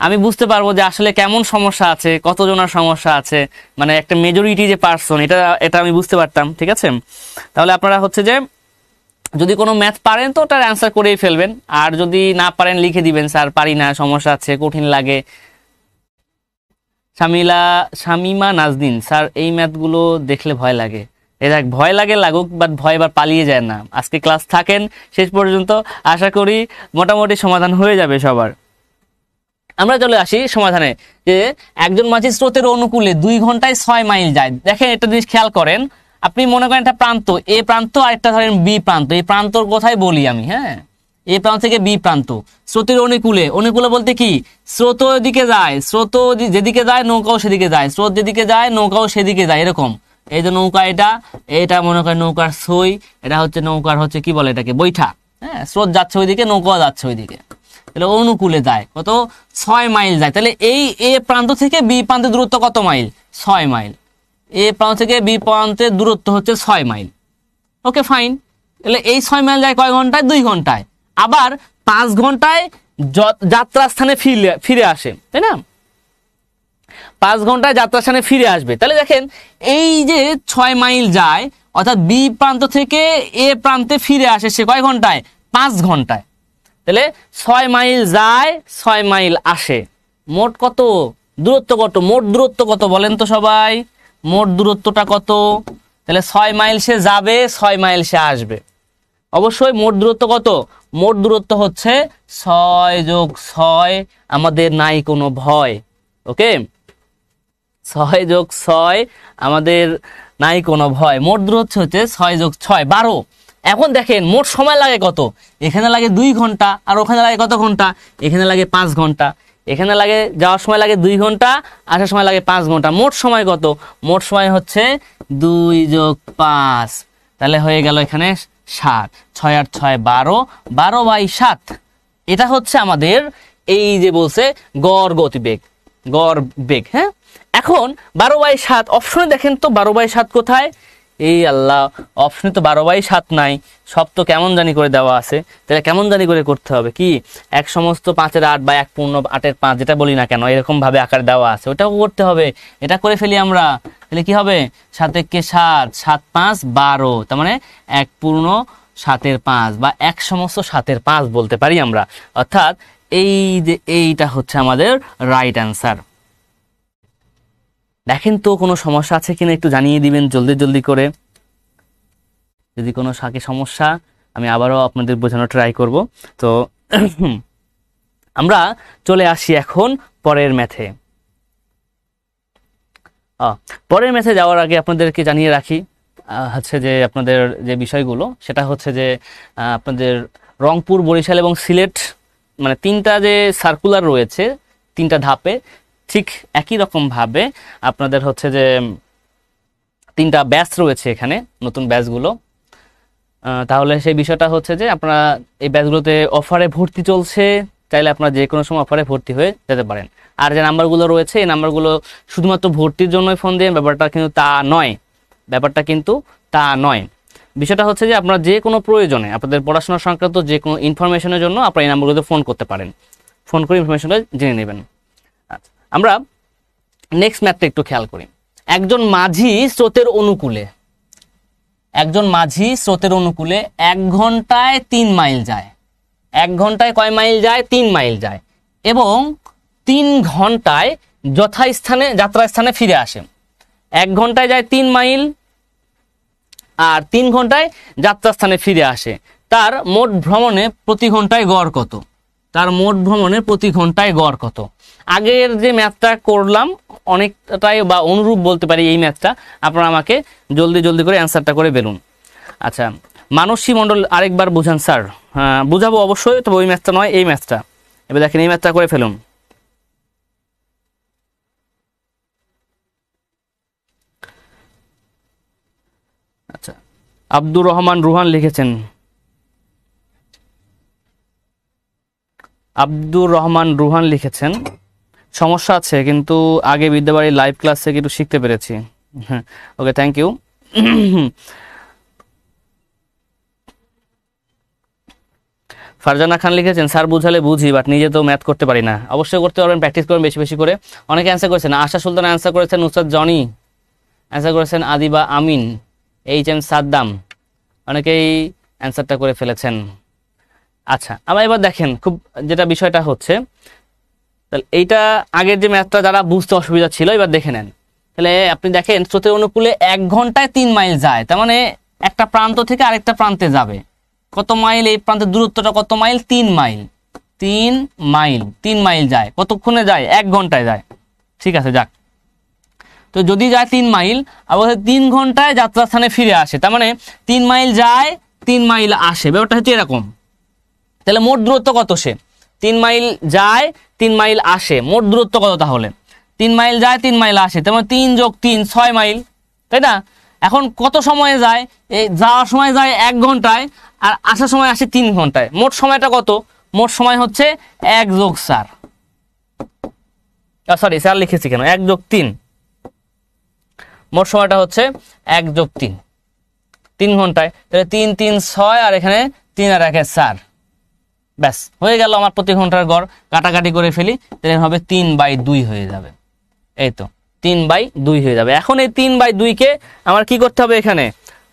আমি বুঝতে পারবো যে আসলে কেমন সমস্যা আছে, কতজনের সমস্যা আছে, মানে একটা মেজরিটি যে পার্সন, এটা আমি বুঝতে পারতাম। ঠিক আছে, তাহলে আপনারা হচ্ছে যে যদি কোনো ম্যাথ পারেন তো ওটার অ্যান্সার করেই ফেলবেন, আর যদি না পারেন লিখে দিবেন, স্যার পারি না, সমস্যা আছে, কঠিন লাগে। শামিমা নাজনীন, স্যার এই ম্যাথগুলো দেখলে ভয় লাগে। দেখ, ভয় লাগে লাগুক, বাট ভয় এবার পালিয়ে যায় না। আজকে ক্লাস থাকেন শেষ পর্যন্ত, আশা করি মোটামুটি সমাধান হয়ে যাবে সবার। আমরা চলে আসি সমাধানে, যে একজন মাঝি স্রোতের অনুকূলে 2 ঘন্টায় 6 মাইল যায়। দেখেন একটা জিনিস খেয়াল করেন, আপনি মনে করেন একটা প্রান্ত, এ প্রান্ত, আর একটা ধরেন বি প্রান্ত। এই প্রান্তর কথাই বলি আমি, হ্যাঁ, এ প্রান্ত থেকে বি প্রান্ত, স্রোতের অনুকূলে। অনুকূলে বলতে কি, স্রোত এদিকে যায়, স্রোত যেদিকে যায় নৌকাও সেদিকে যায়, স্রোত যেদিকে যায় নৌকাও সেদিকে যায়, এরকম। এই যে নৌকা, এটা মনে করেন নৌকার সই, এটা হচ্ছে নৌকার হচ্ছে কি বলে এটাকে, বৈঠা। হ্যাঁ, স্রোত যাচ্ছে ওইদিকে, নৌকাও যাচ্ছে ওইদিকে, তাহলে অনুকূলে যায় কত? 6 মাইল যায়। তাহলে এই এ প্রান্ত থেকে বি প্রান্তের দূরত্ব কত মাইল? 6 মাইল। এ প্রান্ত থেকে বি প্রান্তের দূরত্ব হচ্ছে 6 মাইল। ওকে, ফাইন। তাহলে এই 6 মাইল যায় কয় ঘন্টায়? 2 ঘন্টায়। আবার 5 ঘন্টায় যাত্রাস্থানে ফিরে আসে, তাই না? 5 ঘন্টায় যাত্রাস্থানে ফিরে আসবে। তাহলে দেখেন এই যে 6 মাইল যায়, অর্থাৎ বি প্রান্ত থেকে এ প্রান্তে ফিরে আসে সে কয় ঘন্টায়? 5 ঘন্টায়। তাহলে 6 মাইল যায়, 6 মাইল আসে, মোট কত দূরত্ব? কত মোট দূরত্ব কত বলেন তো সবাই? মোট দূরত্বটা কত? তাহলে 6 মাইল সে যাবে, 6 মাইল সে আসবে। অবশ্যই মোট দূরত্ব কত? মোট দূরত্ব হচ্ছে 6 যোগ 6, আমাদের নাই কোনো ভয়। ওকে, 6 যোগ 6, আমাদের নাই কোনো ভয়। মোট দূরত্ব হচ্ছে 6 যোগ 6, 12। এখন দেখেন মোট সময় লাগে কত, এখানে লাগে 2 ঘন্টা, আর ওখানে লাগে কত ঘন্টা, এখানে লাগে 5 ঘন্টা। এখানে লাগে যাওয়ার সময় লাগে 2 ঘন্টা, আসার সময় লাগে 5 ঘন্টা। মোট সময় কত, মোট সময় হচ্ছে 2 + 5, তাহলে হয়ে গেল এখানে 7, 6 আর 6 12, 12/7। এটা হচ্ছে আমাদের এই যে বলছে গড় গতিবেগ, গড় বেগ। হ্যাঁ, এখন 12/7 অপশনে দেখেন তো 12/7 কোথায়, এই আল্লাহ, অপশনে তো 12/7 নাই, সব তো কেমন জানি করে দেওয়া আছে। তাহলে কেমন জানি করে করতে হবে কি, 1 সমস্ত 5-এর 8 বা 1 পূর্ণ 8-এর 5 যেটা বলি না কেন, এরকম ভাবে আকার দেওয়া আছে, ওটাও করতে হবে। এটা করে ফেলি আমরা, তাহলে কি হবে, 7 × 7, 7 × 5 12, তার মানে 1 পূর্ণ 7-এর 5 বা 1 সমস্ত 7-এর 5 বলতে পারি আমরা। অর্থাৎ এই যে এইটা হচ্ছে আমাদের রাইট অ্যান্সার। দেখেন তো কোনো সমস্যা আছে কিনা একটু জানিয়ে দিবেন জলদি জলদি করে। যদি কোনো শাকে সমস্যা আমি আবারও আপনাদের বোঝানোর ট্রাই করব। তো আমরা চলে আসি এখন পরের ম্যাথে। পরের ম্যাথে যাওয়ার আগে আপনাদেরকে জানিয়ে রাখি হচ্ছে যে আপনাদের যে বিষয়গুলো, সেটা হচ্ছে যে আপনাদের রংপুর, বরিশাল এবং সিলেট, মানে 3টা যে সার্কুলার রয়েছে 3টা ধাপে, ঠিক একই রকম ভাবে আপনাদের হচ্ছে যে 3টা ব্যাচ রয়েছে এখানে, নতুন ব্যাচগুলো। তাহলে সেই বিষয়টা হচ্ছে যে আপনারা এই ব্যাচগুলোতে অফারে ভর্তি চলছে, চাইলে আপনারা যে কোনো সময় অফারে ভর্তি হয়ে যেতে পারেন। আর যে নাম্বারগুলো রয়েছে এই নাম্বারগুলো শুধুমাত্র ভর্তির জন্যই ফোন দিয়ে, ব্যাপারটা কিন্তু তা নয়, ব্যাপারটা কিন্তু তা নয়। বিষয়টা হচ্ছে যে আপনারা যে কোনো প্রয়োজনে আপনাদের পড়াশোনা সংক্রান্ত যে কোনো ইনফরমেশনের জন্য আপনারা এই নাম্বারগুলোতে ফোন করতে পারেন, ফোন করে ইনফরমেশনটা জেনে নেবেন। আচ্ছা, আমরা নেক্সট ম্যাথটা একটু খেয়াল করি। একজন মাঝি স্রোতের অনুকূলে, একজন মাঝি স্রোতের অনুকূলে 1 ঘন্টায় 3 মাইল যায়। 1 ঘন্টায় কয় মাইল যায়, 3 মাইল যায়, এবং 3 ঘন্টায় যথাস্থানে যাত্রাস্থানে ফিরে আসে। 1 ঘন্টায় যায় 3 মাইল আর 3 ঘন্টায় যাত্রাস্থানে ফিরে আসে। তার মোট ভ্রমণে প্রতি ঘন্টায় গড় কত, তার মোট ভ্রমণে প্রতি ঘন্টায় গড় কত। আগের যে ম্যাথটা করলাম অনেকটাই বা অনুরূপ বলতে পারি এই ম্যাথটা, আপনারা আমাকে জলদি জলদি করে অ্যান্সারটা করে বেরুন। আচ্ছা, মানসী মণ্ডল আরেকবার বুঝান স্যার। হ্যাঁ বুঝাবো অবশ্যই, তবে ওই ম্যাথটা নয়, এই ম্যাথটা। এবার দেখেন এই ম্যাথটা করে ফেলুন। আচ্ছা, আব্দুর রহমান রুহান লিখেছেন, আব্দুর রহমান রুহান লিখেছেন সমস্যা আছে, কিন্তু আগে বিদ্যাবাড়ি লাইভ ক্লাস থেকে একটু শিখতে পেরেছি। হ্যাঁ ওকে, থ্যাংক ইউ। ফারজানা খান লিখেছেন, স্যার বুঝালে বুঝি, বাট নিজে তো ম্যাথ করতে পারি না। অবশ্যই করতে পারবেন, প্র্যাকটিস করবেন বেশি বেশি করে। অনেকে অ্যান্সার করেছেন, আশা সুলতান অ্যান্সার করেছেন, নুসরাত জনি অ্যান্সার করেছেন, আদিবা আমিন, HM সাদ্দাম, অনেকেই অ্যান্সারটা করে ফেলেছেন। আচ্ছা, আমরা এবার দেখেন খুব যেটা বিষয়টা হচ্ছে, তাহলে এইটা আগের যে ম্যাথটা যারা বুঝতে অসুবিধা ছিল এবার দেখে নেন। তাহলে আপনি দেখেন স্রোতের অনুকূলে 1 ঘন্টায় 3 মাইল যায়, তার মানে একটা প্রান্ত থেকে আরেকটা প্রান্তে যাবে। কত মাইল, এই প্রান্তের দূরত্বটা কত মাইল, 3 মাইল। 3 মাইল, 3 মাইল যায়, কতক্ষণে যায়, 1 ঘন্টায় যায়। ঠিক আছে, যাক। তো যদি যায় 3 মাইল, আবার 3 ঘন্টায় যাত্রাস্থানে ফিরে আসে, তার মানে 3 মাইল যায় 3 মাইল আসে, ব্যাপারটা হচ্ছে এরকম। তাহলে মোট দূরত্ব কত, সে 3 মাইল যায় 3 মাইল আসে, মোট দূরত্ব কত তাহলে, 3 মাইল যায় 3 মাইল আসে, তার মানে 3 + 3 6 মাইল, তাই না? এখন কত সময়ে যায়, এই যাওয়ার সময় যায় 1 ঘন্টায় আর আসার সময় আসে 3 ঘন্টায়, মোট সময়টা কত, মোট সময় হচ্ছে 1 + 4, সরি 4 লিখেছি কেন, 1 + 3, মোট সময়টা হচ্ছে 1 + 3, 3 ঘন্টায়। তাহলে 3 × 3 = 6, আর এখানে 3 আর 1 = 4, ব্যাস হয়ে গেল আমার প্রতি ঘন্টার গড়। কাটাকাটি করে ফেলি, তাহলে হবে 3/2 হয়ে যাবে। এই তো 3/2 হয়ে যাবে। এখন এই 3/2 কে আমার কি করতে হবে, এখানে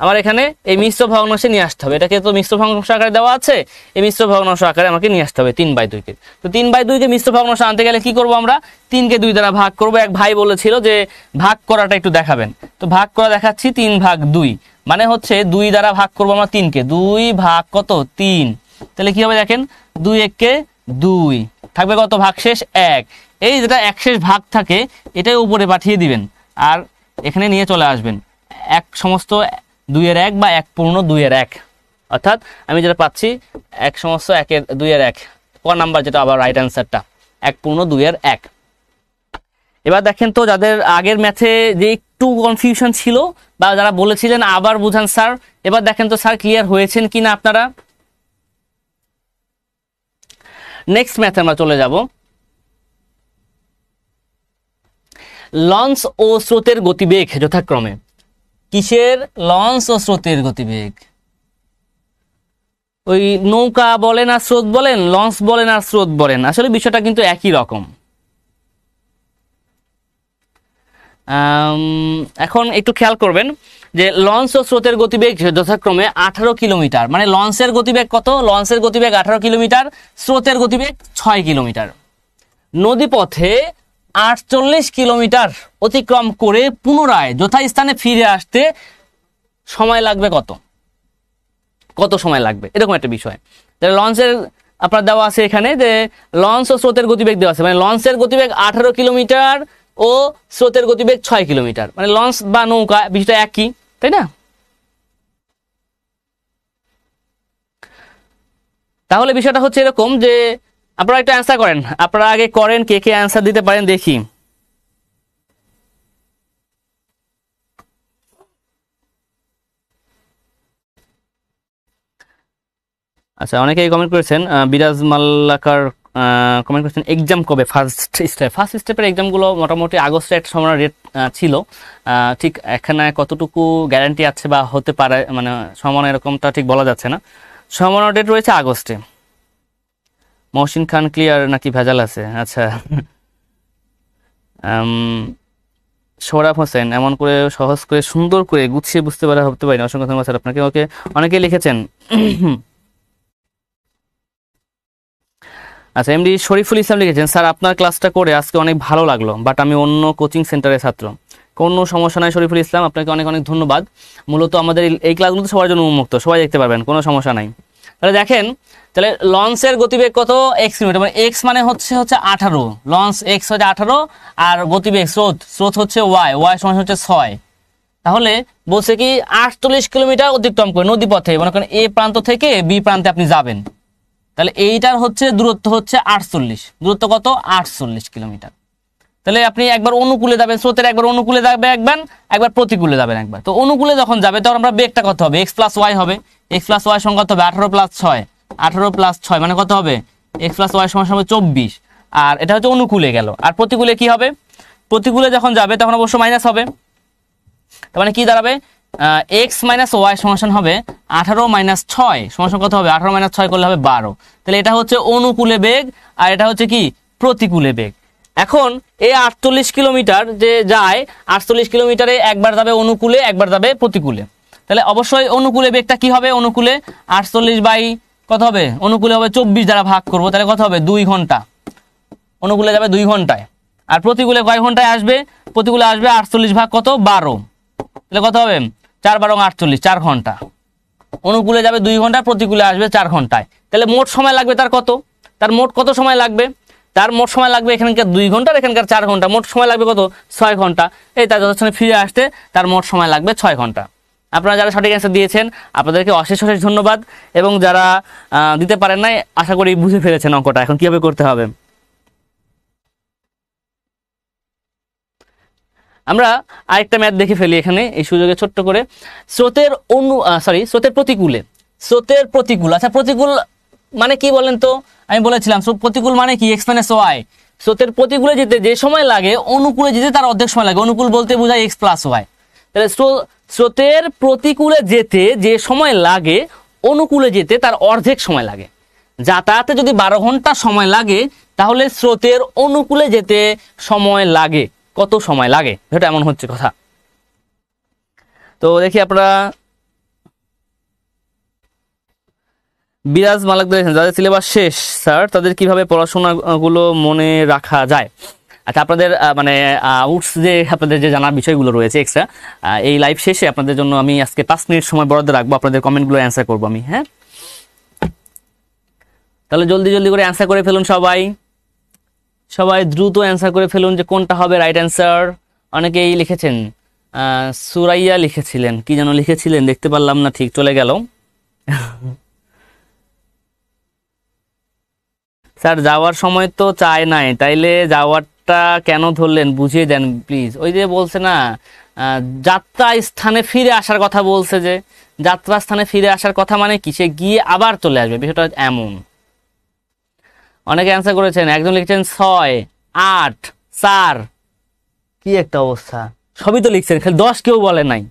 আমার এখানে এই মিশ্র ভগ্নাংশে নিয়ে আসতে হবে। এটাকে তো মিশ্র ভগ্নাংশ আকারে দেওয়া আছে, এই মিশ্র ভগ্নাংশ আকারে আমাকে নিয়ে আসতে হবে 3/2 কে। তো 3/2 কে মিশ্র ভগ্নাংশ আনতে গেলে কি করব আমরা, 3 কে 2 দ্বারা ভাগ করব। এক ভাই বলেছিল যে ভাগ করাটা একটু দেখাবেন, তো ভাগ করা দেখাচ্ছি। 3/2 মানে হচ্ছে 2 দ্বারা ভাগ করব আমরা 3 কে, 2 ভাগ কত 3, তাহলে কি হবে দেখেন, 2 × 1 = 2, থাকবে কত, ভাগশেষ 1। এই যেটা একশেষ ভাগ থাকে এটাই উপরে পাঠিয়ে দিবেন, আর এখানে নিয়ে চলে আসবেন 1 সমস্ত 2 এর 1 বা 1 পূর্ণ 2 এর 1, অর্থাৎ আমি যেটা পাচ্ছি 1/2 ক নাম্বার যেটা আবার রাইট অ্যান্সারটা 1/2 এবার দেখেন তো যাদের আগের ম্যাথে যে একটু কনফিউশন ছিল বা যারা বলেছিলেন আবার বুঝান স্যার, এবার দেখেন তো স্যার ক্লিয়ার হয়েছেন কিনা আপনারা। নেক্সট ম্যাথে আমরা চলে যাব। লঞ্চ ও স্রোতের গতিবেগ যথাক্রমে। কিসের? লঞ্চ ও স্রোতের গতিবেগ। ওই নৌকা বলেন আর স্রোত বলেন, লঞ্চ বলেন আর স্রোত বলেন, আসলে বিষয়টা কিন্তু একই রকম। এখন একটু খেয়াল করবেন যে লঞ্চ ও স্রোতের গতিবেগ যথাক্রমে 18 কিলোমিটার, মানে লঞ্চের গতিবেগ কত? লঞ্চের গতিবেগ 18 কিলোমিটার, স্রোতের গতিবেগ 6 কিলোমিটার। নদীপথে 48 কিলোমিটার অতিক্রম করে পুনরায় যথাস্থানে ফিরে আসতে সময় লাগবে কত? কত সময় লাগবে, এরকম একটা বিষয়। তাহলে লঞ্চের আপনার দেওয়া আছে এখানে যে লঞ্চ ও স্রোতের গতিবেগ দেওয়া আছে, মানে লঞ্চের গতিবেগ 18 কিলোমিটার ও স্রোতের গতিবেগ 6 কিলোমিটার, মানে লঞ্চ বা নৌকা বিষয়টা একই, তাই না? তাহলে বিষয়টা হচ্ছে এরকম যে আপনারা একটু অ্যান্সার করেন, আপনারা আগে করেন, কে কে অ্যান্সার দিতে পারেন দেখি। আচ্ছা, অনেকেই কমেন্ট করেছেন। বিরাজ মাল্লাকার কমেন্ট করেছেন এক্সাম কবে? ফার্স্ট স্টেপের এক্সামগুলো মোটামুটি আগস্টে একটা সম্ভাবনা রেট ছিল, ঠিক এখানে কতটুকু গ্যারান্টি আছে বা হতে পারে, মানে সম্ভাবনা এরকমটা ঠিক বলা যাচ্ছে না। সম্ভাবনা ডেট রয়েছে আগস্টে। মহসিন খান ক্লিয়ার নাকি ভেজাল আছে? আচ্ছা, সোহরাব হোসেন এমন করে সহজ করে সুন্দর করে গুছিয়ে বুঝতে পারা হতে পারি না, অসংখ্য ধন্যবাদ স্যার আপনাকে। ওকে, অনেকেই লিখেছেন। আচ্ছা, এমডি শরীফুল ইসলাম লিখেছেন স্যার আপনার ক্লাসটা করে আজকে অনেক ভালো লাগলো, বাট আমি অন্য কোচিং সেন্টারের ছাত্র। কোনো সমস্যা নাই শরীফুল ইসলাম, আপনাকে অনেক অনেক ধন্যবাদ। মূলত আমাদের এই ক্লাসগুলো তো সবার জন্য উন্মুক্ত, সবাই দেখতে পারবেন, কোনো সমস্যা নাই। তাহলে দেখেন, তাহলে লঞ্চের গতিবেগ কত? x কিলোমিটার, মানে x মানে হচ্ছে 18, লঞ্চ x হচ্ছে 18, আর গতিবেগ স্রোত হচ্ছে y সমান হচ্ছে 6। তাহলে বলছে কি 48 কিলোমিটার অতিক্রম করে নদীপথে, মনে করেন এ প্রান্ত থেকে বি প্রান্তে আপনি যাবেন, তাহলে এইটার হচ্ছে দূরত্ব হচ্ছে 48, দূরত্ব কত? 48 কিলোমিটার। তাহলে আপনি একবার অনুকূলে যাবেন, স্রোতের একবার অনুকূলে যাবে একবার প্রতিকূলে যাবেন একবার। তো অনুকূলে যখন যাবে তখন আমরা বেগটা কত হবে? x প্লাস ওয়াই হবে। x প্লাস ওয়াই সমান কত হবে? 18 প্লাস 6 মানে কত হবে? x প্লাস ওয়াই সমান হবে 24। আর এটা হচ্ছে অনুকূলে গেল। আর প্রতিকূলে কি হবে? প্রতিকূলে যখন যাবে তখন অবশ্য মাইনাস হবে, তার মানে কি দাঁড়াবে? x মাইনাস ওয়াই সমান হবে 18 মাইনাস 6 সমান কত হবে? 18 মাইনাস 6 করলে হবে 12। তাহলে এটা হচ্ছে অনুকূলে বেগ আর এটা হচ্ছে কি? প্রতিকূলে বেগ। এখন এই 48 কিলোমিটার যে যায়, 48 কিলোমিটারে একবার যাবে অনুকূলে একবার যাবে প্রতিকূলে, তাহলে অবশ্যই অনুকূলে বেগটা কি হবে? অনুকূলে 48 বাই কত হবে? অনুকূলে হবে 24 দ্বারা ভাগ করবো, তাহলে কত হবে? 2 ঘন্টা। অনুকূলে যাবে 2 ঘন্টায়। আর প্রতিকূলে কয় ঘন্টায় আসবে? প্রতিকূলে আসবে 48 ভাগ কত? 12, তাহলে কত হবে? 4 12 48, 4 ঘন্টা। অনুকূলে যাবে 2 ঘন্টা, প্রতিকূলে আসবে 4 ঘন্টায়। তাহলে মোট সময় লাগবে তার কত? তার মোট কত সময় লাগবে? তার মোট সময় লাগবে এখানকার 2 ঘন্টা আর এখানকার 4 ঘন্টা, মোট সময় লাগবে কত? 6 ঘন্টা। এই তার যথাস্থানে ফিরে আসতে তার মোট সময় লাগবে 6 ঘন্টা। আপনারা যারা সঠিক অ্যান্সার দিয়েছেন আপনাদেরকে অশেষ অশেষ ধন্যবাদ, এবং যারা দিতে পারেন নাই আশা করি বুঝে ফেলেছেন অঙ্কটা এখন কিভাবে করতে হবে। আমরা আরেকটা ম্যাথ দেখে ফেলি এখানে এই সুযোগে ছোট্ট করে। স্রোতের প্রতিকূলে, স্রোতের প্রতিকূল। আচ্ছা, প্রতিকূল মানে কি বলেন তো? আমি বলেছিলাম প্রতিকূল মানে কি? x minus y. স্রোতের প্রতিকূলে যেতে যে সময় লাগে অনুকূলে যেতে তার অর্ধেক সময় লাগে। অনুকূল বলতে বোঝায় x প্লাস ওয়াই। তাহলে স্রোতের প্রতিকূলে যেতে যে সময় লাগে অনুকূলে যেতে তার অর্ধেক সময় লাগে। যাতায়াতে যদি 12 ঘন্টা সময় লাগে তাহলে স্রোতের অনুকূলে যেতে সময় লাগে কত সময় লাগে? এটা এমন হচ্ছে কথা। তো দেখি আপনারা বিরাজ মালাক দেখেন যাদের সিলেবাস শেষ স্যার তাদের কিভাবে পড়াশোনাগুলো মনে রাখা যায়। আচ্ছা, আপনাদের মানে আউটস যে আপনাদের যে জানার বিষয়গুলো রয়েছে এক্সট্রা, এই লাইভ শেষে আপনাদের জন্য আমি আজকে 5 মিনিট সময় বরাদ্দ রাখবো, আপনাদের কমেন্টগুলো অ্যান্সার করবো আমি। হ্যাঁ, তাহলে জলদি জলদি করে অ্যান্সার করে ফেলুন সবাই, সবাই দ্রুত অ্যান্সার করে ফেলুন যে কোনটা হবে রাইট অ্যান্সার। অনেকেই লিখেছেন, সুরাইয়া লিখেছিলেন, কি যেন লিখেছিলেন দেখতে পারলাম না, ঠিক চলে গেল। স্যার যাওয়ার সময় তো চায় নাই, তাইলে যাওয়ারটা কেন ধরলেন বুঝিয়ে দেন প্লিজ। ওই যে বলছে না, যাত্রা স্থানে ফিরে আসার কথা বলছে, যে যাত্রা স্থানে ফিরে আসার কথা মানে কি, সে গিয়ে আবার চলে আসবে, বিষয়টা এমন। অনেকে অ্যান্সার করেছেন, একজন লিখছেন 6, 8, 4, কি একটা অবস্থা, সবই তো লিখছেন, খালি 10 কেউ বলে নাই।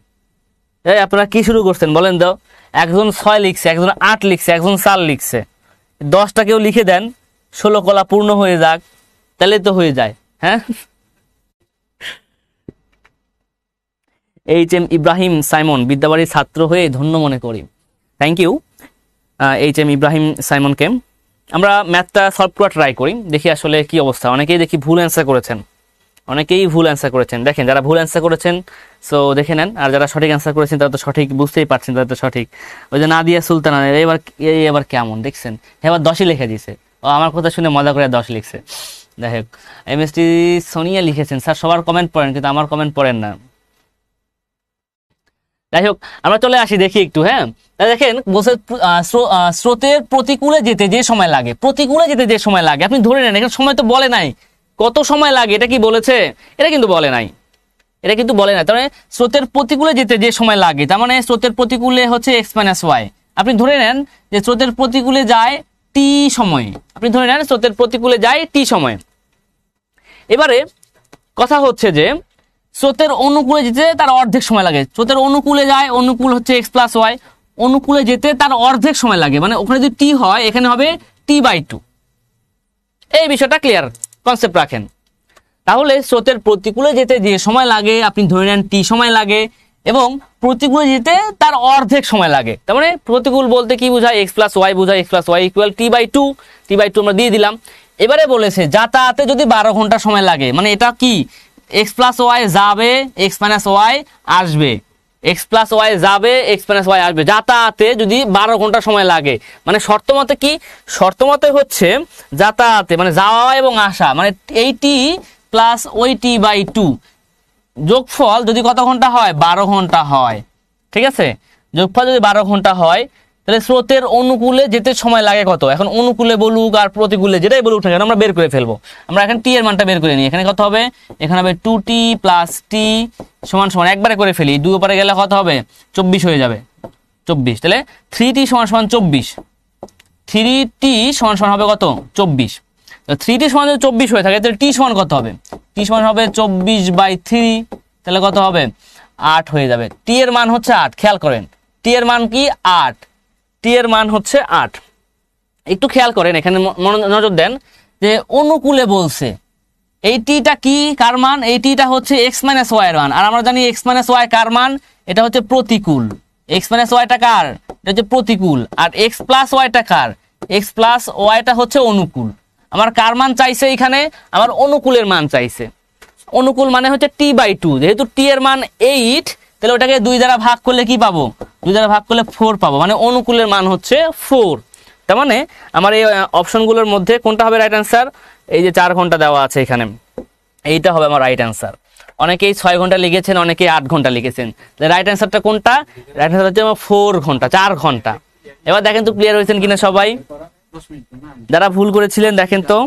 এই আপনারা কি শুরু করছেন বলেন তো? একজন 6 লিখছে, একজন 8 লিখছে, একজন 4 লিখছে, 10টা কেউ লিখে দেন, 16 কলা পূর্ণ হয়ে যাক, তাহলে তো হয়ে যায়। হ্যাঁ, এইচ এম ইব্রাহিম সাইমন, বিদ্যাবাড়ির ছাত্র হয়ে ধন্য মনে করি। Thank you H M Ibrahim সাইমনকে। আমরা ম্যাথটা সলভ করা ট্রাই করি, দেখি আসলে কি অবস্থা। অনেকেই দেখি ভুল অ্যান্সার করেছেন, অনেকেই ভুল অ্যান্সার করেছেন। দেখেন যারা ভুল অ্যান্সার করেছেন সো দেখে নেন, আর যারা সঠিক অ্যান্সার করেছেন তারা তো সঠিক বুঝতেই পারছেন, তারা তো সঠিক। ওই যে নাদিয়া সুলতানা, এবার কেমন দেখছেন, এবার 10ই লিখে দিয়েছে। ও আমার কথা শুনে মজা করে 10 লিখছে। যাই হোক, এমএসটি সোনিয়া লিখেছেন, স্যার সবার কমেন্ট পড়েন কিন্তু আমার কমেন্ট পড়েন না। যাই হোক, আমরা চলে আসি দেখি একটু। হ্যাঁ, দেখেন বলছে স্রোতের প্রতিকূলে যেতে যে সময় লাগে, প্রতিকূলে যেতে যে সময় লাগে, আপনি ধরে নেন এখানে সময় তো বলে নাই কত সময় লাগে, এটা কি বলেছে? এটা কিন্তু বলে নাই, এটা কিন্তু বলে নাই। তার মানে স্রোতের প্রতিকূলে যেতে যে সময় লাগে, তার মানে স্রোতের প্রতিকূলে হচ্ছে x-y। আপনি ধরে নেন যে স্রোতের প্রতিকূলে যায় t সময়, আপনি ধরে নেন স্রোতের প্রতিকূলে যায় t সময়। এবারে কথা হচ্ছে যে স্রোতের অনুকূলে যেতে তার অর্ধেক সময় লাগে। স্রোতের অনুকূলে যায়, অনুকূল হচ্ছে x+y, অনুকূলে যেতে তার অর্ধেক সময় লাগে, মানে ওখানে যদি t হয় এখানে হবে t/2। এই বিষয়টা ক্লিয়ার কনসেপ্ট রাখেন। তাহলে স্রোতের প্রতিকূলে যেতে যে সময় লাগে আপনি ধরে নেন t সময় লাগে, এবং প্রতিকূলে যেতে তার অর্ধেক সময় লাগে। তার মানে প্রতিকূল বলতে কি বোঝায়, x+y বোঝায়, x+y = t/2, t/2 আমরা দিয়ে দিলাম। এবারে বলেছে যাতায়াতে যদি 12 ঘন্টা সময় লাগে, মানে এটা কি, x+y যাবে, x-y আসবে, x+y যাবে, x-y আসবে, যাতায়াতে যদি 12 ঘন্টা সময় লাগে, মানে শর্ত মতে কি, শর্ত মতে হচ্ছে যাতায়াতে মানে যাওয়া এবং আসা, মানে এই t প্লাস ওই t/2 যোগফল যদি কত ঘন্টা হয়, 12 ঘন্টা হয়। ঠিক আছে, যোগফল যদি 12 ঘন্টা হয়, তাহলে স্রোতের অনুকূলে যেতে সময় লাগে কত। এখন অনুকূলে বলুক আর প্রতিকূলে যেটাই বলুক না কেন আমরা বের করে ফেলবো। আমরা এখন টি এর মানটা বের করে নিই। এখানে কত হবে, এখানে হবে 2t + t সমান সমান, একবারে করে ফেলি, 2 উপরে গেলে কত হবে, 24 হয়ে যাবে, 24। তাহলে 3t সমান সমান 24, 3t সমান সমান হবে কত, 24। 3t সমান যদি 24 হয়ে থাকে তাহলে t সমান কত হবে, t সমান হবে 24/3, তাহলে কত হবে, 8 হয়ে যাবে। t এর মান হচ্ছে 8, খেয়াল করেন t এর মান কি 8, t এর মান হচ্ছে 8। একটু খেয়াল করেন এখানে নজর দেন যে অনুকূলে বলছে, এই টিটা কি কার মান, এই টিটা হচ্ছে x-y এর মান, আর আমরা জানি x-y কার মান, এটা হচ্ছে প্রতিকূল। x-y টা কার, এটা হচ্ছে প্রতিকূল, আর x+y টা কার, x+y টা হচ্ছে অনুকূল। আমার কার মান চাইছে এখানে, আমার অনুকূলের মান চাইছে। অনুকূল মানে হচ্ছে t/2, যেহেতু t এর মান 8, তাহলে ওটাকে 2 দ্বারা ভাগ করলে কি পাবো, 2 দ্বারা ভাগ করলে 4 পাবো, মানে অনুকূলের মান হচ্ছে 4। তার মানে আমার এই অপশনগুলোর মধ্যে কোনটা হবে রাইট অ্যান্সার, এই যে 4 ঘন্টা দেওয়া আছে এখানে, এইটা হবে আমার রাইট অ্যান্সার। অনেকেই 6 ঘন্টা লিখেছেন, অনেকেই 8 ঘন্টা লিখেছেন, রাইট অ্যান্সারটা কোনটা, রাইট অ্যান্সার হচ্ছে আমার 4 ঘন্টা, 4 ঘন্টা। এবার দেখেন তো ক্লিয়ার হয়েছেন কিনা সবাই, যারা ভুল করেছিলেন দেখেন তো।